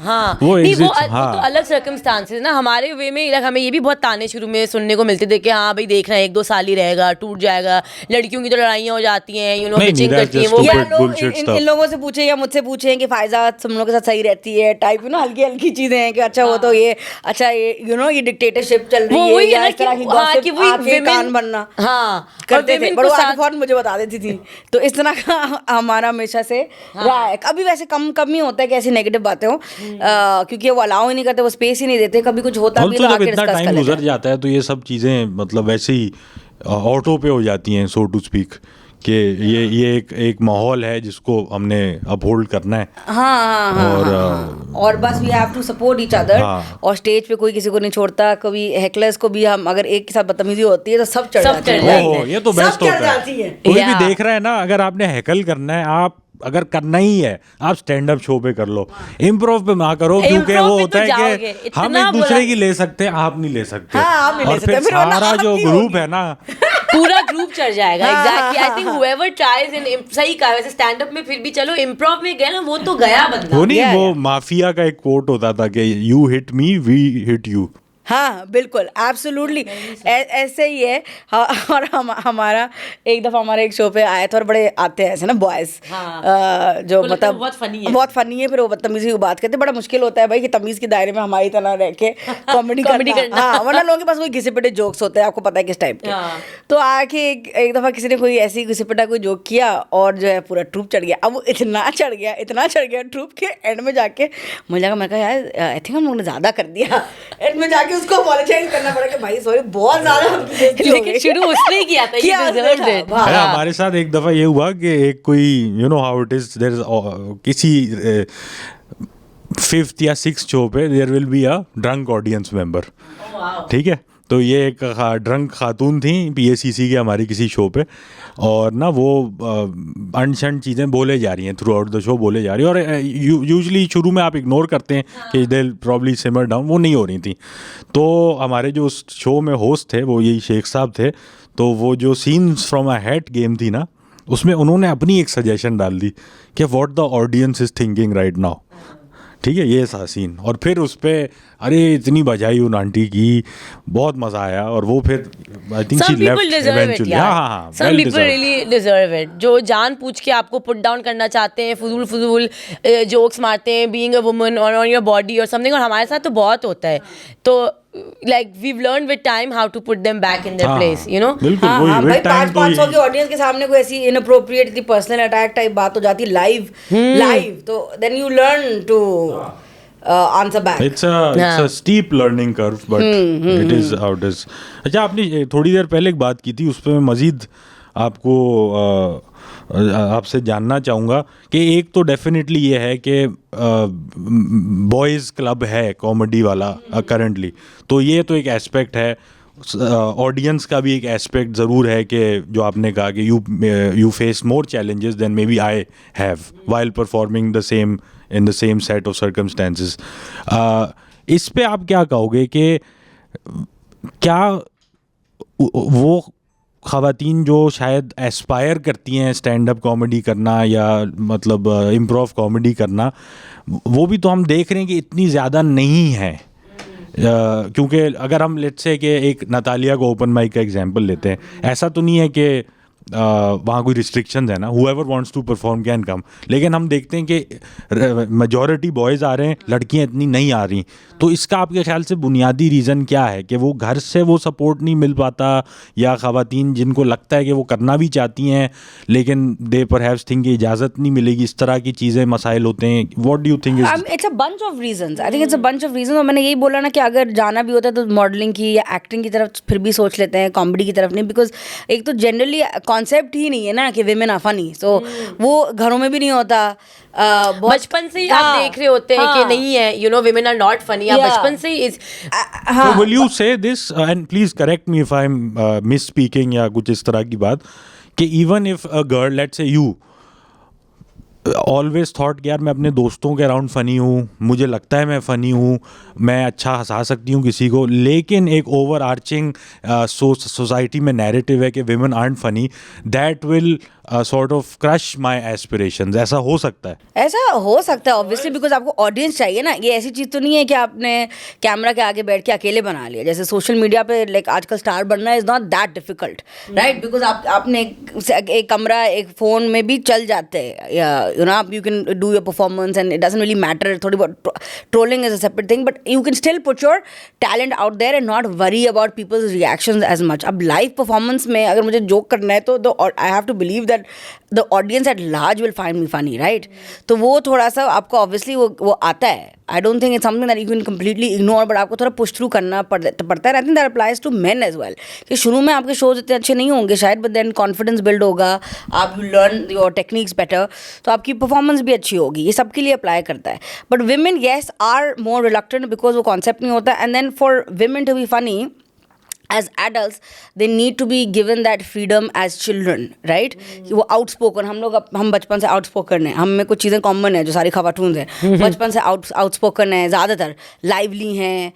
वो तो अलग circumstances ना. हमारे वे में हमें ये भी बहुत ताने शुरू में सुनने को मिलते थे कि हाँ भाई देख रहे हैं 1-2 साल ही रहेगा टूट जाएगा. लड़कियों की तो लड़ाइयाँ हो जाती हैं यू नो पिचिंग करती हैं वो. या लोग इन लोगों से पूछे या मुझसे पूछे कि फायजा तुम लोगों के साथ सही रहती है टाइप यू नो हल्की हल्की चीजें हैं कि अच्छा वो तो ये अच्छा ये यू नो ये डिक्टेटरशिप चल रही है या इस तरह की गॉसिप आके कान बनना करते थे. बट वो आके फौरन मुझे बता देती थी. तो इस तरह का हमारा हमेशा से रहा है. अभी वैसे कम ही होता है कि ऐसी नेगेटिव बातें हो क्योंकि वो अलाउ ही नहीं करते वो स्पेस ही नहीं देते. कभी कुछ होता भी तो आके डिस्कस कर लेते हैं. गुजर जाता है तो ये सब चीजें मतलब वैसे ही ऑटो पे हो जाती हैं सो टू स्पीक कि ये एक माहौल है जिसको हमने अपहोल्ड करना है. और बस we have to support each other. और स्टेज पे कोई किसी को नहीं छोड़ता. कभी हैकलर्स को भी हम अगर एक के साथ बदतमीजी होती है तो सब चढ़ जाती है. ये तो बेस्ट होता है. कोई भी देख रहा है ना अगर आपने हैकल करना है आप अगर करना ही है आप स्टैंड अप शो पे कर लो. इम्प्रोव पे ना करो क्योंकि वो होता है कि हम एक दूसरे की ले सकते हैं आप नहीं ले सकते. और फिर सारा जो ग्रुप है ना पूरा ग्रुप चढ़ जाएगा. Exactly. I think whoever tries in सही कहा वैसे स्टैंड अप में फिर भी चलो इम्प्रोव में गया ना वो तो गया बंदा. वो नहीं वो माफिया का एक कोट होता था कि you hit me we hit you. हाँ बिल्कुल एब्सोल्युटली ऐसे ही है. और हमारा एक दफ़ा हमारे एक शो पे आया था और बड़े आते हैं ऐसे ना बॉयज़ जो मतलब बहुत फनी है. फिर वो बदतमीजी की बात करते. बड़ा मुश्किल होता है भाई कि तमीज़ के दायरे में हमारी तरह रह के कॉमेडी करना. हाँ वरना लोगों के पास कोई घिसे पिटे जोक्स होते हैं आपको पता है किस टाइप के. तो आके एक दफ़ा किसी ने कोई ऐसी घिसे पिटा कोई जोक किया और जो है पूरा ट्रूप चढ़ गया. अब वो इतना चढ़ गया ट्रूप के एंड में जाके मुझे लगा मैं कहा यार आई थिंक हम लोगों ने ज़्यादा कर दिया. एंड में जाके उसको अपॉलोजाइज करना पड़ा कि भाई सॉरी बहुत ज्यादा. लेकिन शुरू उसने ही किया था. ये डिजर्व्ड इट. अरे हमारे साथ एक दफा ये हुआ कि एक कोई you know how it is there किसी 5th या 6th शो पे there will be a drunk audience member. ठीक है. तो ये एक ड्रंक खातून थी PACC के हमारी किसी शो पे और ना वो अनशन चीज़ें बोले जा रही हैं थ्रू आउट द शो बोले जा रही है. और यूजुअली शुरू में आप इग्नोर करते हैं कि दे प्रॉब्ली सिमर डाउन. वो नहीं हो रही थी. तो हमारे जो उस शो में होस्ट थे वो यही शेख साहब थे. तो वो जो scenes from a hat game थी ना उसमें उन्होंने अपनी एक सजेशन डाल दी कि what the audience is thinking right now. ठीक है ये था सीन. और फिर उस पर अरे इतनी बजाई उन आंटी की बहुत मजा आया. और वो फिर I think she left eventually. हाँ some people really deserve it. जो जान पूछ के आपको पुट डाउन करना चाहते हैं फजूल जोक्स मारते हैं बीइंग अ वुमन और ऑन योर बॉडी और समथिंग. और हमारे साथ तो बहुत होता है. तो like we've learned with time how to put them back in their place, you know. बिल्कुल वही with time. 500 की ऑडियंस के सामने कोई ऐसी इनअप्रोप्रिएट पर्सनल अटैक टाइप बात हो जाती है लाइव तो then you learn to answer back. It's a steep learning curve, but it is how it is. अच्छा, आपने थोड़ी देर पहले एक बात की थी, उस पर मैं मज़ीद आपको आपसे जानना चाहूँगा कि एक तो डेफिनेटली ये है कि बॉयज़ क्लब है कॉमेडी वाला करंटली, तो ये तो एक एस्पेक्ट है. ऑडियंस का भी एक एस्पेक्ट ज़रूर है कि जो आपने कहा कि you face more challenges than maybe I have while performing the same in the same set of circumstances. इस पे आप क्या कहोगे कि क्या वो ख़वातीन जो शायद एस्पायर करती हैं स्टैंड अप कॉमेडी करना या मतलब इम्प्रोव कॉमेडी करना, वो भी तो हम देख रहे हैं कि इतनी ज़्यादा नहीं है. क्योंकि अगर हम लेट्स से कि एक नतालिया को ओपन माइक का एग्जांपल लेते हैं, ऐसा तो नहीं है कि वहाँ कोई रिस्ट्रिक्शंस है ना, whoever wants to perform can come, लेकिन हम देखते हैं कि मेजॉरिटी बॉयज़ आ रहे हैं, लड़कियाँ इतनी नहीं आ रही. तो इसका आपके ख्याल से बुनियादी रीज़न क्या है कि वो घर से वो सपोर्ट नहीं मिल पाता, या ख़वातीन जिनको लगता है कि वो करना भी चाहती हैं लेकिन दे परहैप्स थिंक कि इजाज़त नहीं मिलेगी, इस तरह की चीज़ें मसाइल होते हैं. What do you think is? It's a bunch of reasons. I think it's a bunch of reasons. और मैंने यही बोला ना कि अगर जाना भी होता है तो मॉडलिंग की या एक्टिंग की तरफ फिर भी सोच लेते हैं, कॉमेडी की तरफ नहीं. बिकॉज एक तो जनरली कॉन्सेप्ट ही नहीं है ना कि विमेन आर फनी, सो वो घरों में भी नहीं होता. बचपन से ही आप देख रहे होते हैं कि नहीं है, you know, women are not funny. आप बचपन से ही So will you say this, and please correct me if I'm misspeaking या कुछ इस तरह की बात, कि even if a girl, let's say you always thought कि यार मैं अपने दोस्तों के अराउंड फ़नी हूँ, मुझे लगता है मैं फ़नी हूँ, मैं अच्छा हंसा सकती हूँ किसी को, लेकिन एक ओवर आर्चिंग सोसाइटी में नैरेटिव है कि women art funny, that will sort of crush my aspirations. ऐसा हो सकता है? ऐसा हो सकता है ऑब्वियसली, बिकॉज आपको ऑडियंस चाहिए ना. ये ऐसी चीज़ तो नहीं है कि आपने कैमरा के आगे बैठ के अकेले बना लिया. जैसे सोशल मीडिया पे लाइक आजकल स्टार बनना is not that difficult, right? Because आपने एक कमरा, एक फ़ोन में भी चल जाते हैं, यू नो, आप you can do your performance and it doesn't really matter. थोड़ी बहुत trolling is a separate thing, but you can still put your talent out there and not worry about people's reactions as much. अब live performance में अगर मुझे joke करना है तो I have to believe that the audience at large will find me funny, right? तो वो थोड़ा सा आपको ऑब्वियसली वो आता है. I don't think it's something that you can completely ignore, but आपको थोड़ा पुश थ्रू करना पड़ता है. I think that applies to men as well, कि शुरू में आपके शोज इतने अच्छे नहीं होंगे शायद, बट देन कॉन्फिडेंस बिल्ड होगा, आप you learn your techniques better, तो आपकी परफॉर्मेंस भी अच्छी होगी. ये सबके लिए अप्लाई करता है. But women yes are more reluctant because वो कॉन्सेप्ट नहीं होता. And then for women to be funny as adults, they need to be given that freedom as children, right? कि वो outspoken, हम बचपन से outspoken हैं, हम में कुछ चीज़ें common है जो सारी खवाटून हैं, बचपन से outspoken है, ज़्यादातर lively हैं,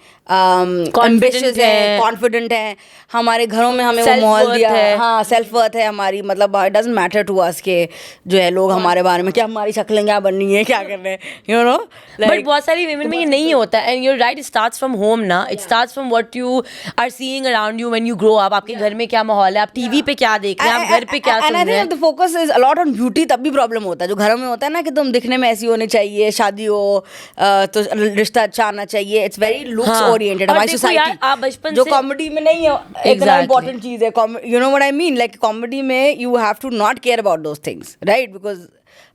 ambitious हैं, confident हैं. हमारे घरों में हमें वो माहौल दिया है, हाँ, self worth है हमारी. मतलब it doesn't matter to us के जो है लोग हमारे बारे में क्या हमारी शक्लें क्या बननी है, क्या कर रहे हैं, you know. बट बहुत सारी women में ये नहीं होता. And you're right, it starts from home ना. It starts from what you are seeing around you when you grow up. आपके घर में क्या माहौल है, आप टीवी पे क्या देख रहे हैं, आप घर पे क्या सुन रहे हैं. The focus is a lot on beauty. तब भी प्रॉब्लम होता है जो घरों में होता है ना, कि तुम दिखने में ऐसी होनी चाहिए, शादी हो तो रिश्ता अच्छा आना चाहिए. इट्स वेरी लुक्स ओरिएंटेड हमारी सोसाइटी. आप बचपन जो से कॉमेडी में नहीं है, इतना इंपॉर्टेंट चीज है. You know what I mean, like comedy में you have to not care about those things, right? Because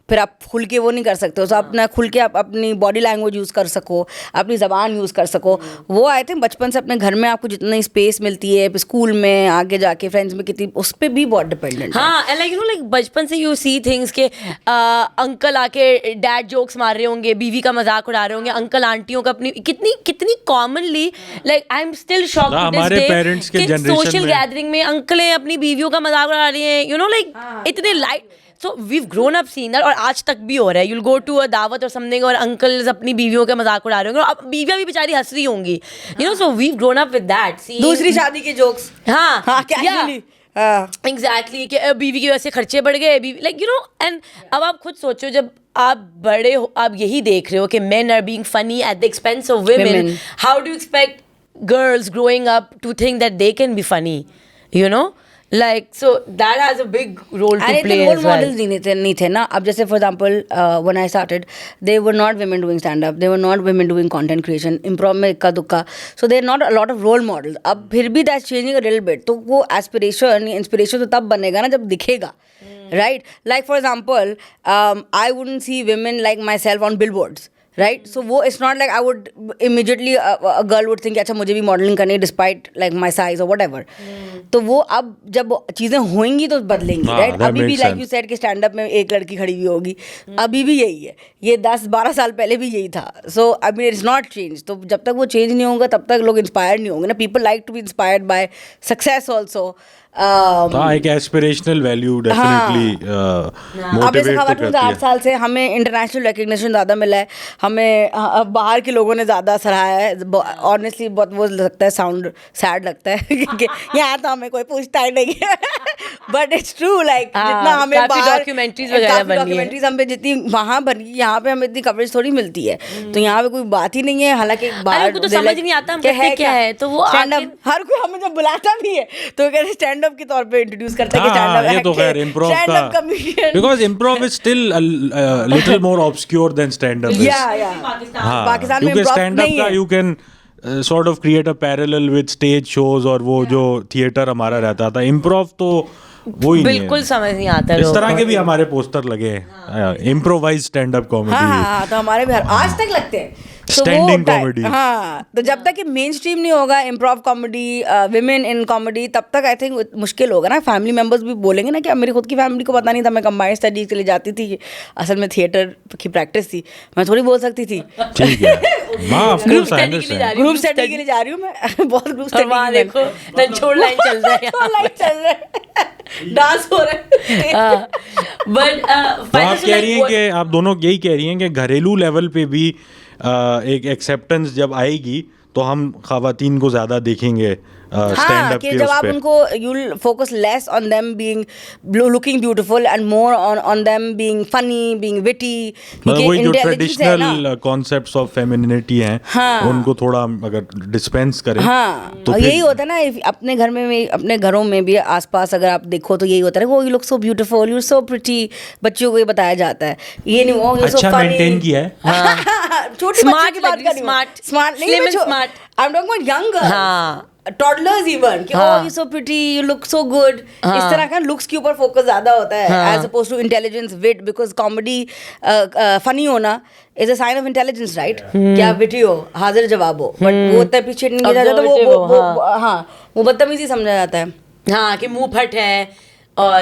फिर आप खुल के वो नहीं कर सकते हो. तो अपना खुल के आप अपनी बॉडी लैंग्वेज यूज़ कर सको, अपनी ज़बान यूज़ कर सको. वो आई थिंक बचपन से अपने घर में आपको जितनी स्पेस मिलती है, स्कूल में आगे जाके फ्रेंड्स में कितनी, उस पर भी बहुत डिपेंडेंट. हाँ, and like you know, like बचपन से यू सी थिंग्स के अंकल आके डैड जोक्स मार रहे होंगे, बीवी का मजाक उड़ा रहे होंगे, अंकल आंटियों का अपनी कितनी commonly, like I am still shocked हमारे पेरेंट्स के जनरेशन सोशल गैदरिंग में अंकलें अपनी बीवियों का मजाक उड़ा रही हैं, यू नो, लाइक इतने light. So we've grown up seeing that, और आज तक भी हो रहा है. You'll go to a दावत और something और अंकल्स अपनी बीवियों के मजाक उड़ा रहे होंगे, और अब बीवियाँ भी बेचारी हंस रही होंगी, you know. So we've grown up with that. दूसरी शादी के जोक्स, हाँ, casually. एग्जैक्टली, कि बीवी की वजह से खर्चे बढ़ गए, लाइक यू नो. एंड अब आप खुद सोचो, जब आप बड़े हो, आप यही देख रहे हो कि men are being funny at the expense of women. How do you expect girls growing up to think that they can be funny, you know? Like, so that has a big role to play role as well. Models नहीं थे ना. अब जैसे for example when I started, they were not women doing stand up, they were not women doing content creation, improv में इक्का दुक्का, so there are not a lot of role models. अब फिर भी that's changing a little bit. तो वो aspiration, inspiration तो तब बनेगा ना जब दिखेगा, right? Like for example, I wouldn't see women like myself on billboards, right so वो it's not like I would immediately a girl would think अच्छा मुझे भी मॉडलिंग करनी है डिस्पाइट लाइक माई साइज और वट एवर. तो वो अब जब चीज़ें होंगी तो बदलेंगी. हाँ, राइट that अभी भी makes like sense. You said कि स्टैंड अप में एक लड़की खड़ी हुई होगी. अभी भी यही है. ये 10-12 साल पहले भी यही था. So I mean it's not change. तो जब तक वो चेंज नहीं होगा तब तक लोग इंस्पायर्ड नहीं होंगे ना. People like to be inspired by success also. हाँ, एक एस्पिरेशनल वैल्यू डेफिनेटली अब जैसे मोटिवेट तो खवातीन करती 8 है. साल से हमें इंटरनेशनल रिकग्निशन ज़्यादा मिला है. हमें बाहर के लोगों ने ज़्यादा सराहा है. ऑनेस्टली बहुत वो लगता है, साउंड सैड लगता है कि यहाँ तो हमें कोई पूछता ही नहीं है. बट इट्स ट्रू लाइक जितना हमें काफी बाहर documentaries वगैरह बनी है. डॉक्यूमेंट्रीज हम पे जितनी वहाँ बनी, यहाँ पे हमें इतनी कवरेज थोड़ी मिलती है. तो यहाँ पे कोई बात ही नहीं है. हालांकि बाहर उनको तो they समझ like, नहीं आता हम कि करते क्या है, तो वो stand up, आके- हर कोई हमें जब बुलाता भी है तो कहते स्टैंड अप के तौर पे इंट्रोड्यूस करते हैं कि हाँ, स्टैंड अप ये तो खैर इम्प्रोव का, because improv is still little more obscure than stand up. या हाँ, पाकिस्तान में क्योंकि improv स्टैंड अप नहीं का है. You can sort of create a parallel with stage shows और वो जो थिएटर हमारा रहता था. इम्प्रोव तो वो ही नहीं है. बिल्कुल समझ नहीं आता इस लोगों तरह को. के भी हमारे पोस्टर लगे हैं, इम्प्रोवाइज स्टैंड अप हाँ कॉमेडी. हाँ तो हमारे भी आज तक लगते हैं. तो Standing वो comedy. हाँ तो जब तक कि मेन स्ट्रीम नहीं होगा improv comedy, women in comedy, तब तक आई थिंक मुश्किल होगा ना. फैमिली मेंबर्स भी बोलेंगे ना कि अब मेरी खुद की फैमिली को पता नहीं था. मैं कंबाइंड स्टडीज के लिए जाती थी, असल में थिएटर की प्रैक्टिस थी. मैं थोड़ी बोल सकती थी. ठीक है. हाँ, of Group course, I study के लिए जा understand. रही ग्रुप स्टडी के लिए जा रही हूँ मैं. बहुत ग्रुप और वहाँ स्टडी देखो रणछोड़ लाइन चल रहा है यहाँ. लाइट चल रहा है, डांस हो रहा है. बट तो आप कह रही हैं कि आप दोनों यही कह रही हैं कि घरेलू लेवल पे भी एक एक्सेप्टेंस जब आएगी तो हम खवातीन को ज़्यादा देखेंगे स्टैंड हाँ अप कि के जब उस आप पे. उनको you focus less on them being looking beautiful and more on them being funny, being witty. मतलब वही जो ट्रेडिशनल कॉन्सेप्ट्स ऑफ फेमिनिटी हैं, हाँ. उनको थोड़ा अगर डिस्पेंस करें. हाँ तो और फिर- यही होता है ना. अपने घर में भी, अपने घरों में भी आसपास अगर आप देखो तो यही होता है वो you look so beautiful, you so pretty. बच्चों को ये बताया जाता है. ये नहीं वो अच्छा मेंटेन किया है. छोटी Smart बच्ची की बात लग रही, कर रही हूँ. smart. स्मार्ट नहीं, Slim मैं and smart. I am talking about young girls. हाँ. टॉडलर्स इवन कि हाँ. Oh you so pretty, you look so good. हाँ. इस तरह का लुक्स के ऊपर फोकस ज्यादा होता है हाँ. As oppose to intelligence, wit. Because comedy funny होना is a sign of intelligence, right. कि आप विटी हो, हाजिर जवाब हो. बट वो उतना अप्रिशिएट नहीं किया जाता. Observative हो, वो बदतमीजी समझा जाता है. हाँ कि मुंह फट है और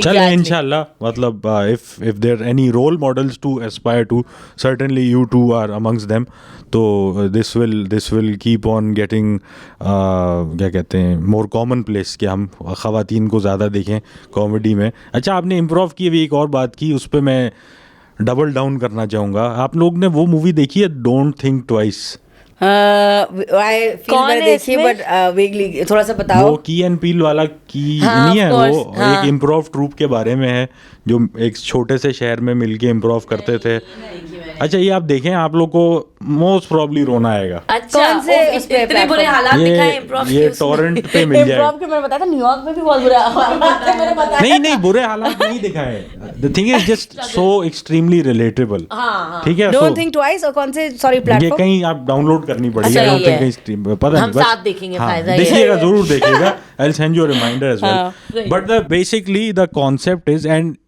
चले इंशाल्लाह. मतलब if there are any role models to aspire to, certainly you two are amongst them. तो this will keep on getting क्या कहते हैं more commonplace कि हम ख़वातीन को ज़्यादा देखें कॉमेडी में. अच्छा, आपने इम्प्रोव की भी एक और बात की, उस पर मैं डबल डाउन करना चाहूँगा. आप लोग ने वो मूवी देखी है don't think twice? I feel कौन मैंने है देखी इसमें? बट वेगली थोड़ा सा बताओ. वो की एंड पील वाला की हाँ, नहीं है of वो. course, हाँ. एक इम्प्रोव ट्रूप के बारे में है जो एक छोटे से शहर में मिलके इम्प्रोव करते थे. अच्छा, ये आप देखें, आप लोग को मोस्ट प्रॉब्ली रोना आएगा. अच्छा कौन से उस पे इतने बुरे platform? हालात दिखाए इम्प्रोव ये टॉरेंट पे मिल इम्प्रोव जाएगा. के मैंने बताया था न्यूयॉर्क में भी बहुत बुरा हालात है, मैंने बताया. नहीं नहीं, बुरे हालात नहीं दिखाए. The thing is just so extremely relatable. ठीक है. Don't so think twice. और कौन से सॉरी ये प्लेटफॉर्म? कहीं आप डाउनलोड करनी पड़ेगी. अच्छा, I don't ये think है. कहीं stream पे, पता हम नहीं. बस- साथ देखेंगे, हाँ, फायदा ये देखिएगा, है. जरूर देखिएगा. I'll send you a reminder as well. right. But basically the concept is, and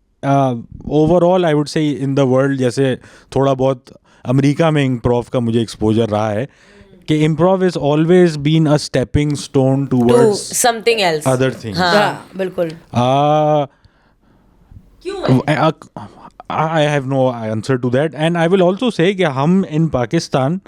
overall I would say in the world, जैसे थोड़ा बहुत अमेरिका में इम्प्रोव का मुझे एक्सपोजर रहा है कि improv is always been a stepping stone towards something else. other things. हाँ बिल्कुल. I have no answer to that, and I will also say कि हम in Pakistan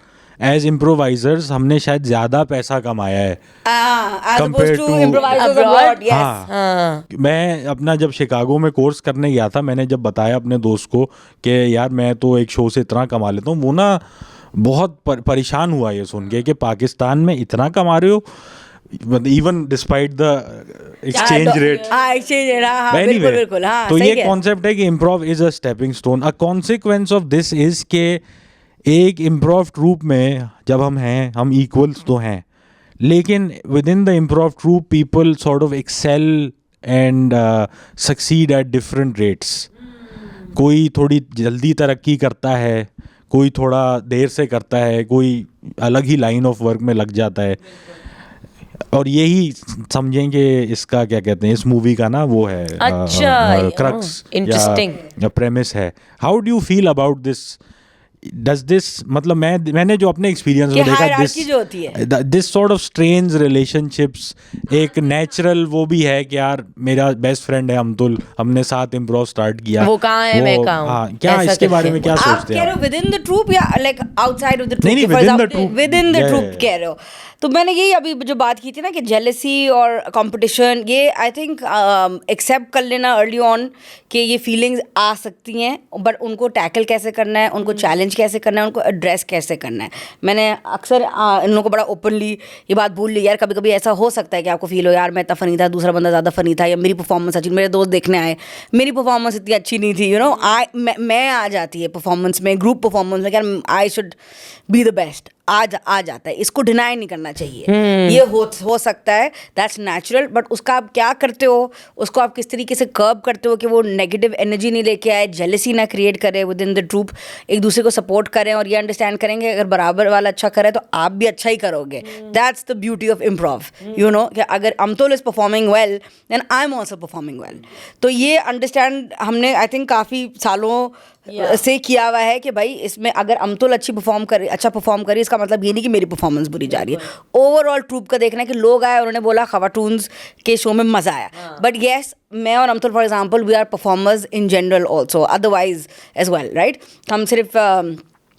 as improvisers हमने शायद ज़्यादा पैसा कमाया है. as Compared opposed to to improvisers abroad. abroad. Yes. हाँ. हाँ मैं अपना जब शिकागो में कोर्स करने गया था, मैंने जब बताया अपने दोस्त को कि यार मैं तो एक शो से इतना कमा लेता हूँ, वो ना बहुत परेशान हुआ ये सुन के कि पाकिस्तान में इतना कमा रहे हो, even despite the exchange rate. हाँ एक्सचेंज रेट. हाँ But बिल्कुल anyway, बिल्कुल. हाँ तो सही ये है. कॉन्सेप्ट है कि improv is a stepping stone. A consequence of this is के एक इम्प्रोव ट्रूप में जब हम हैं, हम इक्वल्स तो हैं, लेकिन within the improv troupe people sort of excel and succeed at different rates. कोई थोड़ी जल्दी तरक्की करता है, कोई थोड़ा देर से करता है, कोई अलग ही लाइन ऑफ वर्क में लग जाता है. और यही समझें कि इसका क्या कहते हैं, इस मूवी का ना वो है अच्छा, क्रक्स interesting. या प्रेमिस है. How do you feel about this does this, मतलब मैंने जो अपने एक्सपीरियंस में देखा, hierarchy जो होती है, this sort of strange relationships एक नेचुरल वो भी है कि यार मेरा बेस्ट फ्रेंड है अमतुल, हमने साथ इम्प्रोव स्टार्ट किया, वो कहाँ है, मैं कहाँ हूँ, हाँ, क्या ऐसा इसके बारे में क्या आप सोचते कह हैं रहे हो विद इन द ट्रूप या like outside of the troupe? नहीं, within the troop. Within the Yeah, troupe yeah, yeah. कह रहे हो। तो मैंने यही अभी जो बात की थी ना कि जेलसी और कंपटीशन, ये आई थिंक एक्सेप्ट कर लेना अर्ली ऑन कि ये फीलिंग्स आ सकती हैं, बट उनको टैकल कैसे करना है, उनको चैलेंज कैसे करना है, उनको एड्रेस कैसे करना है। मैंने अक्सर इन लोगों को बड़ा ओपनली ये बात बोल ली, यार कभी कभी ऐसा हो सकता है कि आपको फील हो यार मैं इतना फनी था, दूसरा बंदा ज़्यादा फनी था, या मेरी परफॉर्मेंस अच्छी, मेरे दोस्त देखने आए मेरी परफॉर्मेंस इतनी अच्छी नहीं थी, यू नो मैं आ जाती है परफॉर्मेंस में, ग्रुप परफॉर्मेंस में, यार I should be the best, आ जाता है, इसको डिनाई नहीं करना चाहिए। ये हो सकता है, दैट्स नेचुरल, बट उसका आप क्या करते हो, उसको आप किस तरीके से कर्ब करते हो कि वो नेगेटिव एनर्जी नहीं लेके आए, जेलसी ना क्रिएट करे विद इन द ट्रूप, एक दूसरे को सपोर्ट करें और ये अंडरस्टैंड करेंगे अगर बराबर वाला अच्छा करे तो आप भी अच्छा ही करोगे। That's the beauty of improv, you know, कि अगर Amtul is performing well then I am also performing well. तो ये अंडरस्टैंड हमने आई थिंक काफ़ी सालों से किया हुआ है कि भाई इसमें अगर अमतुल अच्छा परफॉर्म करे, इसका मतलब ये नहीं कि मेरी परफॉर्मेंस बुरी जा रही है। ओवरऑल ट्रूप का देखना है कि लोग आए, उन्होंने बोला खवाटून्स के शो में मज़ा आया, बट येस मैं और Amtul for example we are performers in general also, otherwise as well, right. हम सिर्फ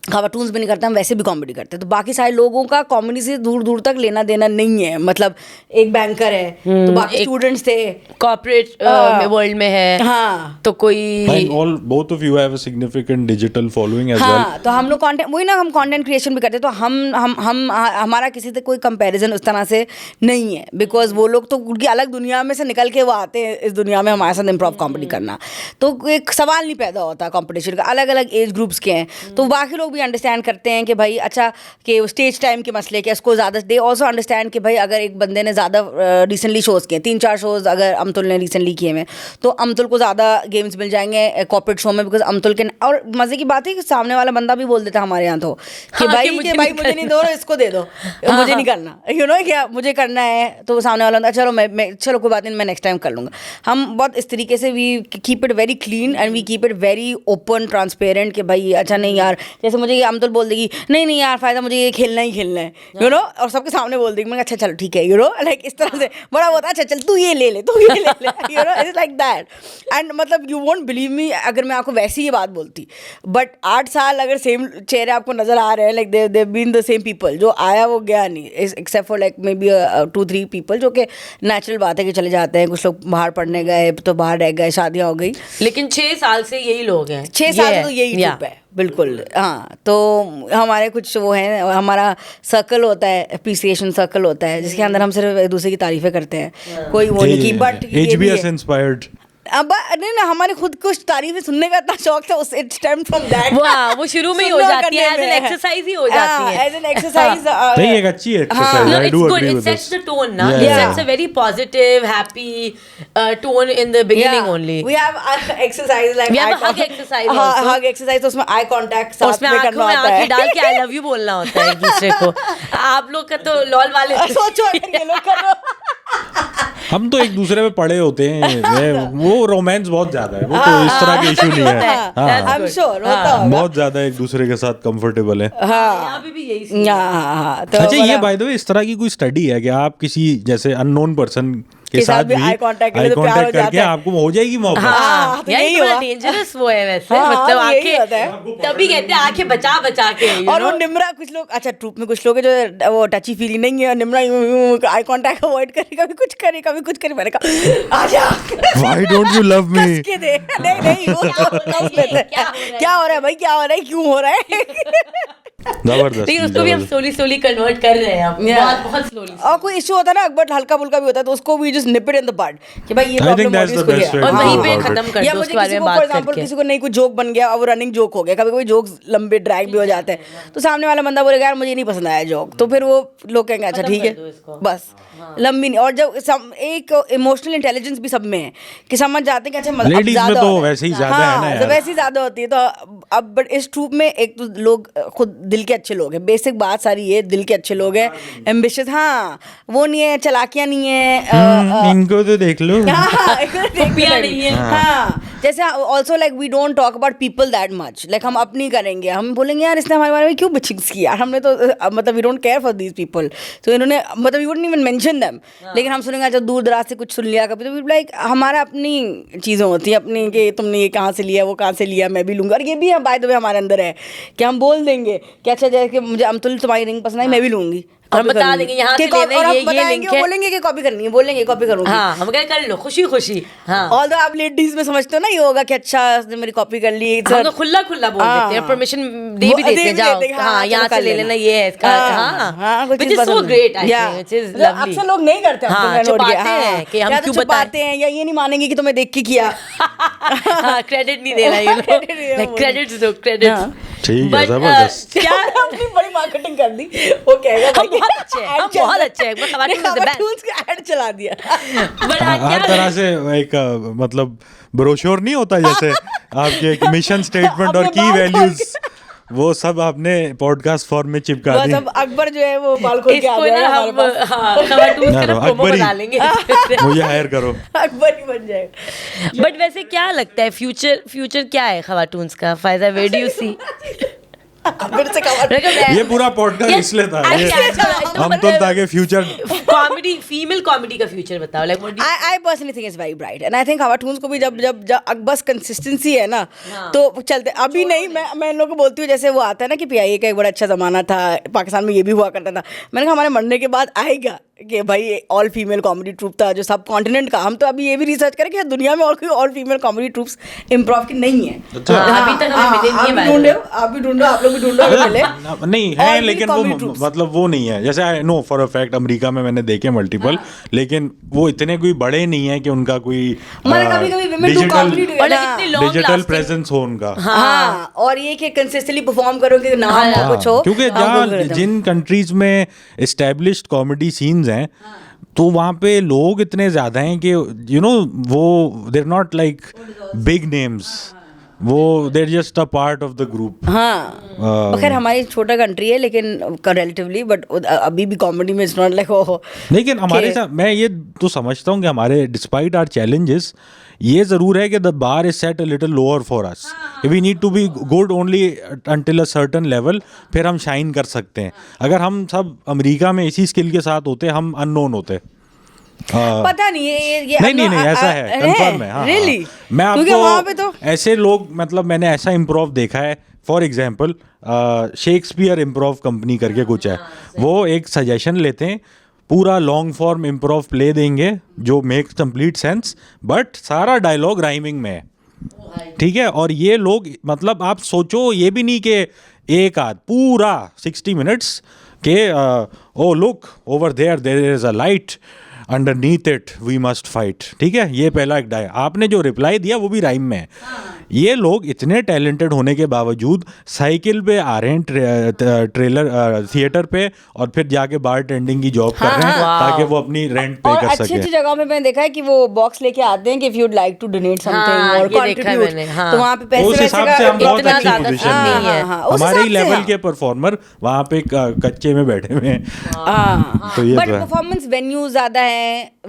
खावाटून्स भी नहीं करते, हम वैसे भी कॉमेडी करते हैं। तो बाकी सारे लोगों का कॉमेडी से दूर दूर तक लेना देना नहीं है, मतलब एक बैंकर है तो बाकी स्टूडेंट्स थे, कॉर्पोरेट वर्ल्ड में है, हाँ, तो कोई both of you have a significant digital following as well. हाँ, तो हम लोग कंटेंट वही ना, हम कंटेंट क्रिएशन भी करते हैं, तो हम हमारा किसी से कोई कंपैरिजन उस तरह से नहीं है, बिकॉज वो लोग तो उनकी अलग दुनिया में से निकल के वो आते हैं इस दुनिया में हमारे साथ इम्प्रोव कॉमेडी करना, तो एक सवाल नहीं पैदा होता कंपटीशन का। अलग अलग एज ग्रुप्स के हैं, तो बाकी लोग भी अंडरस्टैंड करते हैं कि भाई अच्छा कि स्टेज टाइम के मसले के उसको ज़्यादा, दे ऑल्सो अंडरस्टैंड कि भाई अगर एक बंदे ने ज़्यादा रिसेंटली शोज़ किए, 3-4 शोज़ अगर अमतुल ने रिसेंटली किए हैं, तो अमतुल को ज़्यादा गेम्स मिल जाएंगे कॉर्पोरेट शो में, बिकॉज अमतुल के, और मज़े की बात है कि सामने वाला बंदा भी बोल देता हमारे यहाँ तो कि हाँ, भाई मुझे नहीं दो, इसको दे दो, मुझे नहीं करना, यू नो, क्या मुझे करना है, तो सामने वाला बंदा चलो मैं चलो कोई बात नहीं, मैं नेक्स्ट टाइम कर लूँगा। हम बहुत इस तरीके से we keep it very clean and we keep it very open transparent कि भाई अच्छा नहीं यार, जैसे मुझे ये अमतुल बोल देगी नहीं यार फ़ायदा, मुझे ये खेलना ही खेलना है, यू नो, और सबके सामने बोल देगी, मैं अच्छा चलो ठीक है, यू नो, लाइक इस तरह से बड़ा होता है, अच्छा चल तू ये ले ले, you know, it's like that. And मतलब यू वोंट बिलीव मी अगर मैं आपको वैसी ये बात बोलती, बट 8 साल अगर सेम चेहरे आपको नजर आ रहे हैं, like they been the same people, जो आया वो गया नहीं, except for like maybe 2-3 people, जो कि नेचुरल बात है कि चले जाते हैं, कुछ लोग बाहर पढ़ने गए तो बाहर रह गए, शादियाँ हो गई, लेकिन 6 साल से यही लोग हैं, 6 साल से तो यही ट्रूप है, बिल्कुल। हाँ, तो हमारे कुछ वो हैं, हमारा सर्कल होता है, एप्रिसिएशन सर्कल होता है, जिसके अंदर हम सिर्फ एक दूसरे की तारीफें करते हैं, कोई वो नहीं की, बट HBS इंस्पायर्ड। अब नहीं ना, हमारे खुद कुछ तारीफें सुनने का इतना शौक था, उस इट स्टेम फ्रॉम दैट, वो शुरू में ही हो जाती है, एज एन एक्सरसाइज ही हो जाती है, एज एन एक्सरसाइज। नहीं, एक अच्छी exercise, I do agree with this. It sets the tone, na? It sets a very positive, happy tone in the beginning only. We have exercise like We have a hug exercise also. hug exercise, तो उसमें eye contact साथ उसमें में आंखों करना में होता आंखें है, डाल के आई लव यू बोलना होता है एक दूसरे को। आप लोग का तो लॉल वाले सोचो अगर ये लोग करो। हम तो एक दूसरे में पड़े होते हैं, वो रोमांस बहुत ज्यादा है, वो तो इस तरह के इशू नहीं है, I'm sure होता होगा। बहुत ज्यादा एक दूसरे के साथ कंफर्टेबल है। यहाँ पे भी यही सीन है। हाँ, तो अच्छा, ये बाय द वे इस तरह की कोई स्टडी है कि आप किसी जैसे अननोन पर्सन के साथ भी आई कांटेक्ट करके आपको हो जाएगी मोहब्बत? हाँ, तो यही यही बड़ा हुआ। डेंजरस वो है वैसे, हाँ, मतलब यही होता है। आंखें तभी कहते हैं आंखें बचा बचा के, you और वो know? निम्रा, कुछ लोग अच्छा ट्रूप में कुछ लोग हैं जो वो टची फीलिंग नहीं है, निम्रा आई कांटेक्ट अवॉइड करे, कभी कुछ करे, मैंने कहा आजा, why don't you love me? कस के दे, नहीं वो तो कस लेते हैं, क्या हो रहा है भाई, क्या हो रहा है, क्यों हो रहा है। जबरदस्त। लेकिन उसको भी हम स्लोली कन्वर्ट कर रहे हैं, अब बहुत स्लोली। और कोई इशू होता है ना, बट हल्का फुल्का भी होता है, तो उसको भी just nip it in the bud कि भाई ये प्रॉब्लम हो रही है, इसको ये, और वहीं पे हाँ, खत्म कर या दो, मुझे उसके बारे किसी में को फॉर बात एग्जांपल करके। किसी को नहीं कुछ जोक बन गया और वो रनिंग जोक हो गया, कभी कभी जोक्स लंबे ड्रैग भी हो जाते हैं, तो सामने वाला बंदा बोलेगा यार मुझे नहीं पसंद आया जोक, तो फिर वो लोग कहेंगे अच्छा ठीक है बस, लंबी नहीं। और जब एक इमोशनल इंटेलिजेंस भी सब में है कि समझ जाते हैं कि अच्छा लेडीज में तो वैसे ही ज्यादा है ना तो यार। वैसे ही ज्यादा होती है। तो अब बट इस ट्रूप में एक तो लोग खुद दिल के अच्छे लोग हैं, बेसिक बात सारी ये, दिल के अच्छे लोग हैं, एम्बिशियस, हाँ वो नहीं है, चालाकियाँ नहीं है, इनको तो देख लो। कुपियाँ नहीं है। हाँ, जैसे also like we don't talk about people that much, like हम अपनी करेंगे, हम बोलेंगे यार इसने हमारे बारे में क्यों बिचिंग्स किया, हमने तो मतलब we don't care for these people, तो इन्होंने मतलब we wouldn't even mention them, लेकिन हम सुनेंगे जब दूर दराज से कुछ सुन लिया कभी, तो लाइक हमारा अपनी चीज़ें होती हैं अपनी, कि तुमने ये कहाँ से लिया, वो कहाँ से लिया, मैं भी लूँगा, और ये भी बाय द वे हमारे अंदर है कि हम बोल देंगे कि अच्छा जैसे मुझे अमतुल तुम्हारी रिंग पसंद आई, मैं भी लूँगी, और हम बता देंगे यहाँ से लेना है, ये लिंक है, बोलेंगे कि कॉपी करनी है, बोलेंगे कॉपी करूँगी, हाँ हम कह कर लो खुशी खुशी। हाँ ऑल दो आप लेडीज में समझते हो ना ये होगा कि अच्छा उसने मेरी कॉपी कर ली, हम तो खुला खुला बोल देते हैं, परमिशन दे भी देते हैं, जाओ हाँ यहाँ से ले लेना, ये है इसका, हाँ which is so great actually, which is lovely। अक्सर लोग नहीं करते, हाँ छुपाते हैं कि हम क्यों बताते हैं, या ये नहीं मानेंगे कि तुम्हें देख के किया, क्रेडिट नहीं देना ये लोग, क्रेडिट्स दो क्रेडिट्स। ठीक है, जबरदस्त। क्या अपनी बड़ी मार्केटिंग कर दी, वो कहेगा हम बहुत अच्छे हैं, हम बहुत अच्छे हैं, बट हमारे टूल्स का ऐड चला दिया, बट हर तरह से एक मतलब ब्रोशोर नहीं होता जैसे आपके एक मिशन स्टेटमेंट और की वैल्यूज, वो सब आपने पॉडकास्ट फॉर्म में चिपका दी। बस अब अकबर जो है वो बाल खोल के आ जाएगा हमारे पास, प्रोमो डालेंगे, मुझे हायर करो, अकबर ही बन जाएगा। बट वैसे क्या लगता है फ्यूचर क्या है खवाटून्स का? फायदा वेयर डू यू सी? फिर से कवर ये पूरा पॉडकास्ट इसलिए था, ये हम तो ताकि फ्यूचर कॉमेडी, फीमेल कॉमेडी का फ्यूचर बताओ, like what do I personally think it's very bright and I think cartoons को भी जब बस कंसिस्टेंसी है ना तो चलते, अभी नहीं, मैं इन लोगों को बोलती हूँ, जैसे वो आता है ना कि PIA का एक बड़ा अच्छा ज़माना था, पाकिस्तान में ये भी हुआ करता था, मैंने कहा हमारे मरने के बाद आएगा कि भाई ऑल फीमेल कॉमेडी ट्रूप था जो सब कॉन्टिनेंट का, हम तो अभी ये भी रिसर्च करें कि दुनिया में और कोई all female comedy troops improv की नहीं है। अभी तक हमें मिले नहीं है, ढूंढो, आप भी ढूंढो, आप लोग भी ढूंढो, मिले नहीं है, लेकिन वो मतलब वो नहीं है, जैसे I know for a fact America में मैंने देखे मल्टीपल, लेकिन वो इतने कोई बड़े नहीं है कि उनका कोई डिजिटल प्रेजेंस हो उनका, हाँ, और ये कि कंसिस्टेंटली परफॉर्म करो कि नाम हो कुछ हो, क्योंकि जहाँ जिन कंट्रीज में एस्टेब्लिश्ड कॉमेडी सीन्स हैं तो वहाँ पे लोग इतने ज़्यादा हैं कि यू नो वो they're not like big names, वो they're just a part of the group. हाँ खैर हमारी छोटा कंट्री है लेकिन रिलेटिवली, बट अभी भी कॉमेडी में इट्स नॉट लाइक हो, लेकिन हमारे साथ मैं ये तो समझता हूँ कि हमारे डिस्पाइट आवर चैलेंजेस ये ज़रूर है कि the bar is set a little lower for us, we need to be good only until a certain level, फिर हम शाइन कर सकते हैं। अगर हम सब अमेरिका में इसी स्किल के साथ होते हम अननोन होते। पता नहीं ये नहीं ऐसा है, कंफर्म है। हाँ, रियली मैं आपको वहाँ पे तो ऐसे लोग, मतलब मैंने ऐसा इम्प्रोव देखा है, for example Shakespeare improv company करके कुछ है, वो एक सजेशन लेते हैं, पूरा लॉन्ग फॉर्म इम्प्रोव प्ले देंगे जो मेक्स कंप्लीट सेंस, बट सारा डायलॉग राइमिंग में है, ठीक है। और ये लोग मतलब आप सोचो ये भी नहीं कि एक आध पूरा 60 मिनट्स के oh look over there is a light underneath it we must fight, ठीक है, ये पहला एक आपने जो रिप्लाई दिया वो भी राइम में है। ये लोग इतने टैलेंटेड होने के बावजूद साइकिल पे आ रहे हैं ट्रेलर थिएटर पे, और फिर जाके बार टेंडिंग की जॉब कर रहे हैं ताकि वो अपनी रेंट पे कर सके। अच्छी जगह में मैंने देखा है कि वो बॉक्स लेके आते हैं कि if you would like to donate something और कंट्रीब्यूट, तो वहाँ पे पैसे उस हिसाब से हम बहुत अच्छी पोजीशन में हैं, हमारे ही लेवल के परफॉर्मर वहाँ पे कच्चे में बैठे हुए हैं। तो ये बट परफॉर्मेंस वेन्यू ज्यादा है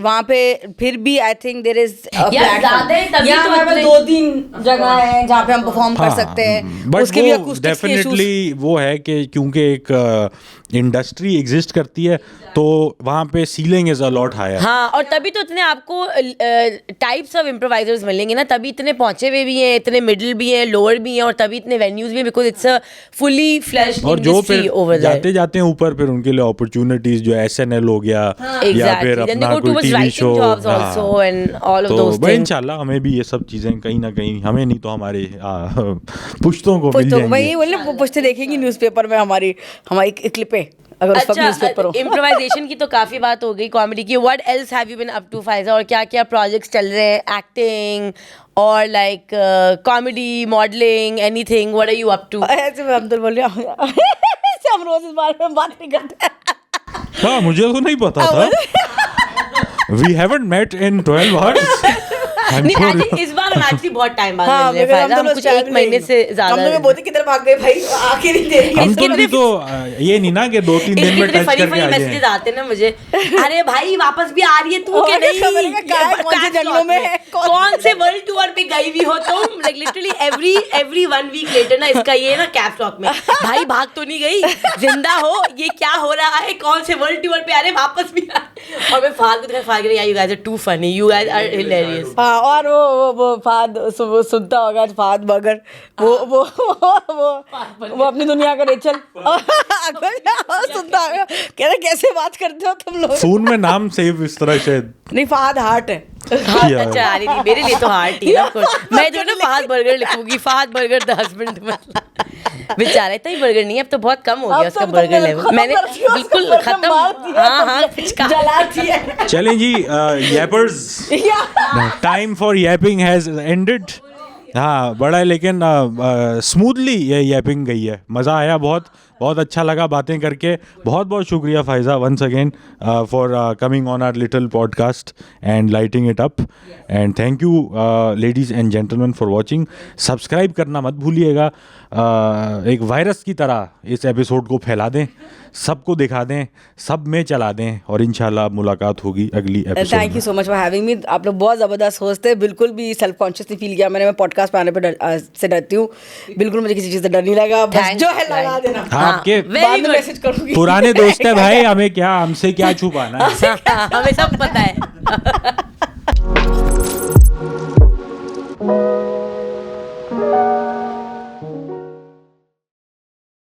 वहाँ पे, फिर भी आई थिंक देयर इज हमारे 2-3 जगह है जहाँ पे हम परफॉर्म कर सकते हैं, उसके भी अकूस्टिक्स के इश्यूज। डेफिनेटली वो है कि क्योंकि एक इंडस्ट्री एग्जिस्ट करती है तो वहाँ पे ceiling is a lot higher. हाँ, और तभी तो इतने आपको टाइप्स ऑफ इम्प्रोवाइजर्स मिलेंगे ना, तभी इतने पहुंचे हुए भी हैं, इतने मिडिल भी हैं, लोअर भी हैं, और तभी इतने वेन्यूज भी हैं, because it's a fully flashed और जो इंडस्ट्री फिर ओवर देयर। जाते जाते हैं ऊपर, फिर उनके लिए अपॉर्चुनिटीज जो SNL हो गया या फिर अपना कोई TV शो, तो इंशाल्लाह हमें भी ये सब चीजें कहीं ना कहीं, हमें नहीं तो हमारे पुश्तों को मिल जाएंगी। वही बोले पुश्ते देखेंगी न्यूज़पेपर में हमारी क्लिपें, अगर उस वक्त न्यूज़पेपर हो। इम्प्रोवाइजेशन की तो काफी बात हो गई, कॉमेडी की। What else have you been up to Faiza, और क्या क्या प्रोजेक्ट्स चल रहे हैं, एक्टिंग और like comedy, modelling, anything, what are you up to? ऐसे मैं अब्दुल बोल रहा हूं, ऐसे हम रोज इस बारे में बात नहीं करते। हाँ, मुझे तो नहीं पता था। We haven't met in 12 hours. नहीं actually इस बार हम actually बहुत टाइम बाद हाँ, मिल रहे हैं because हम फायदा, तो हम कुछ लोग 1 महीने से हम ज्यादा लोग बोलते किधर भाग गए भाई, आके नहीं दे रही हम तो भी तो ये नहीं ना कि 2-3 दिन में टच फनी करके फनी आ मैसेजेस जाए। आते हैं ना मुझे, अरे भाई वापस भी आ रही है तू और क्या नहीं, मैंने कहा, क्या है, कौन से जंगलों में है, कौन से वर्ल्ड टूर पे गई हुई हो तुम, like literally every 1 week later ना इसका ये ना कैप्स लॉक में, भाई भाग तो नहीं गई, जिंदा हो, ये क्या हो रहा है, कौन से वर्ल्ड टूर पे आ रहे, वापस भी आ। और मैं फाद को फाद कर, you guys are too funny, you guys are hilarious. हाँ, और वो फाद वो सुनता होगा फाद बगर, वो अपनी दुनिया का रेचल सुनता होगा, कह रहे कैसे बात करते हो तुम लोग। फोन में नाम सेव इस तरह शायद नहीं, फहद हार्ट है। हाँ, यार। अच्छा आ रही थी मेरे लिए तो हार्ट ही है of course। मैं जो ना फहद बर्गर लिखूंगी, फहद बर्गर द हस्बैंड, मतलब बेचारा इतना ही बर्गर नहीं है, अब तो बहुत कम हो गया अब उसका तो बर्गर तुमने लेवल, खत्म मैंने कर दिया, बिल्कुल उसको खत्म, मार दिया, हाँ हाँ तुमने पिचका जला दिया। चलें जी, यैपर्स टाइम फॉर यैपिंग हैज एंडेड। हाँ बड़ा है, लेकिन स्मूथली ये यैपिंग गई है, मज़ा आया, बहुत बहुत अच्छा लगा बातें करके। बहुत बहुत शुक्रिया Faiza once again for coming on our little podcast and lighting it up, and thank you ladies and gentleman for watching. Subscribe करना मत भूलिएगा, एक वायरस की तरह इस एपिसोड को फैला दें, सबको दिखा दें, सब में चला दें, और इंशाल्लाह मुलाकात होगी अगली episode thank you so much for having me. आप लोग बहुत ज़बरदस्त होस्ट थे, बिल्कुल भी सेल्फ कॉन्शियस नहीं फील किया मैंने। मैं पॉडकास्ट पे आने पे से डरती हूँ, बिल्कुल मुझे किसी चीज़ से डर नहीं लगा, बस Thanks, जो है लगा देना। हाँ, आपके बाद में मैसेज करूँगी। पुराने दोस्त है भाई, हमें क्या, हमसे क्या छुपाना है। हमें सब पता है।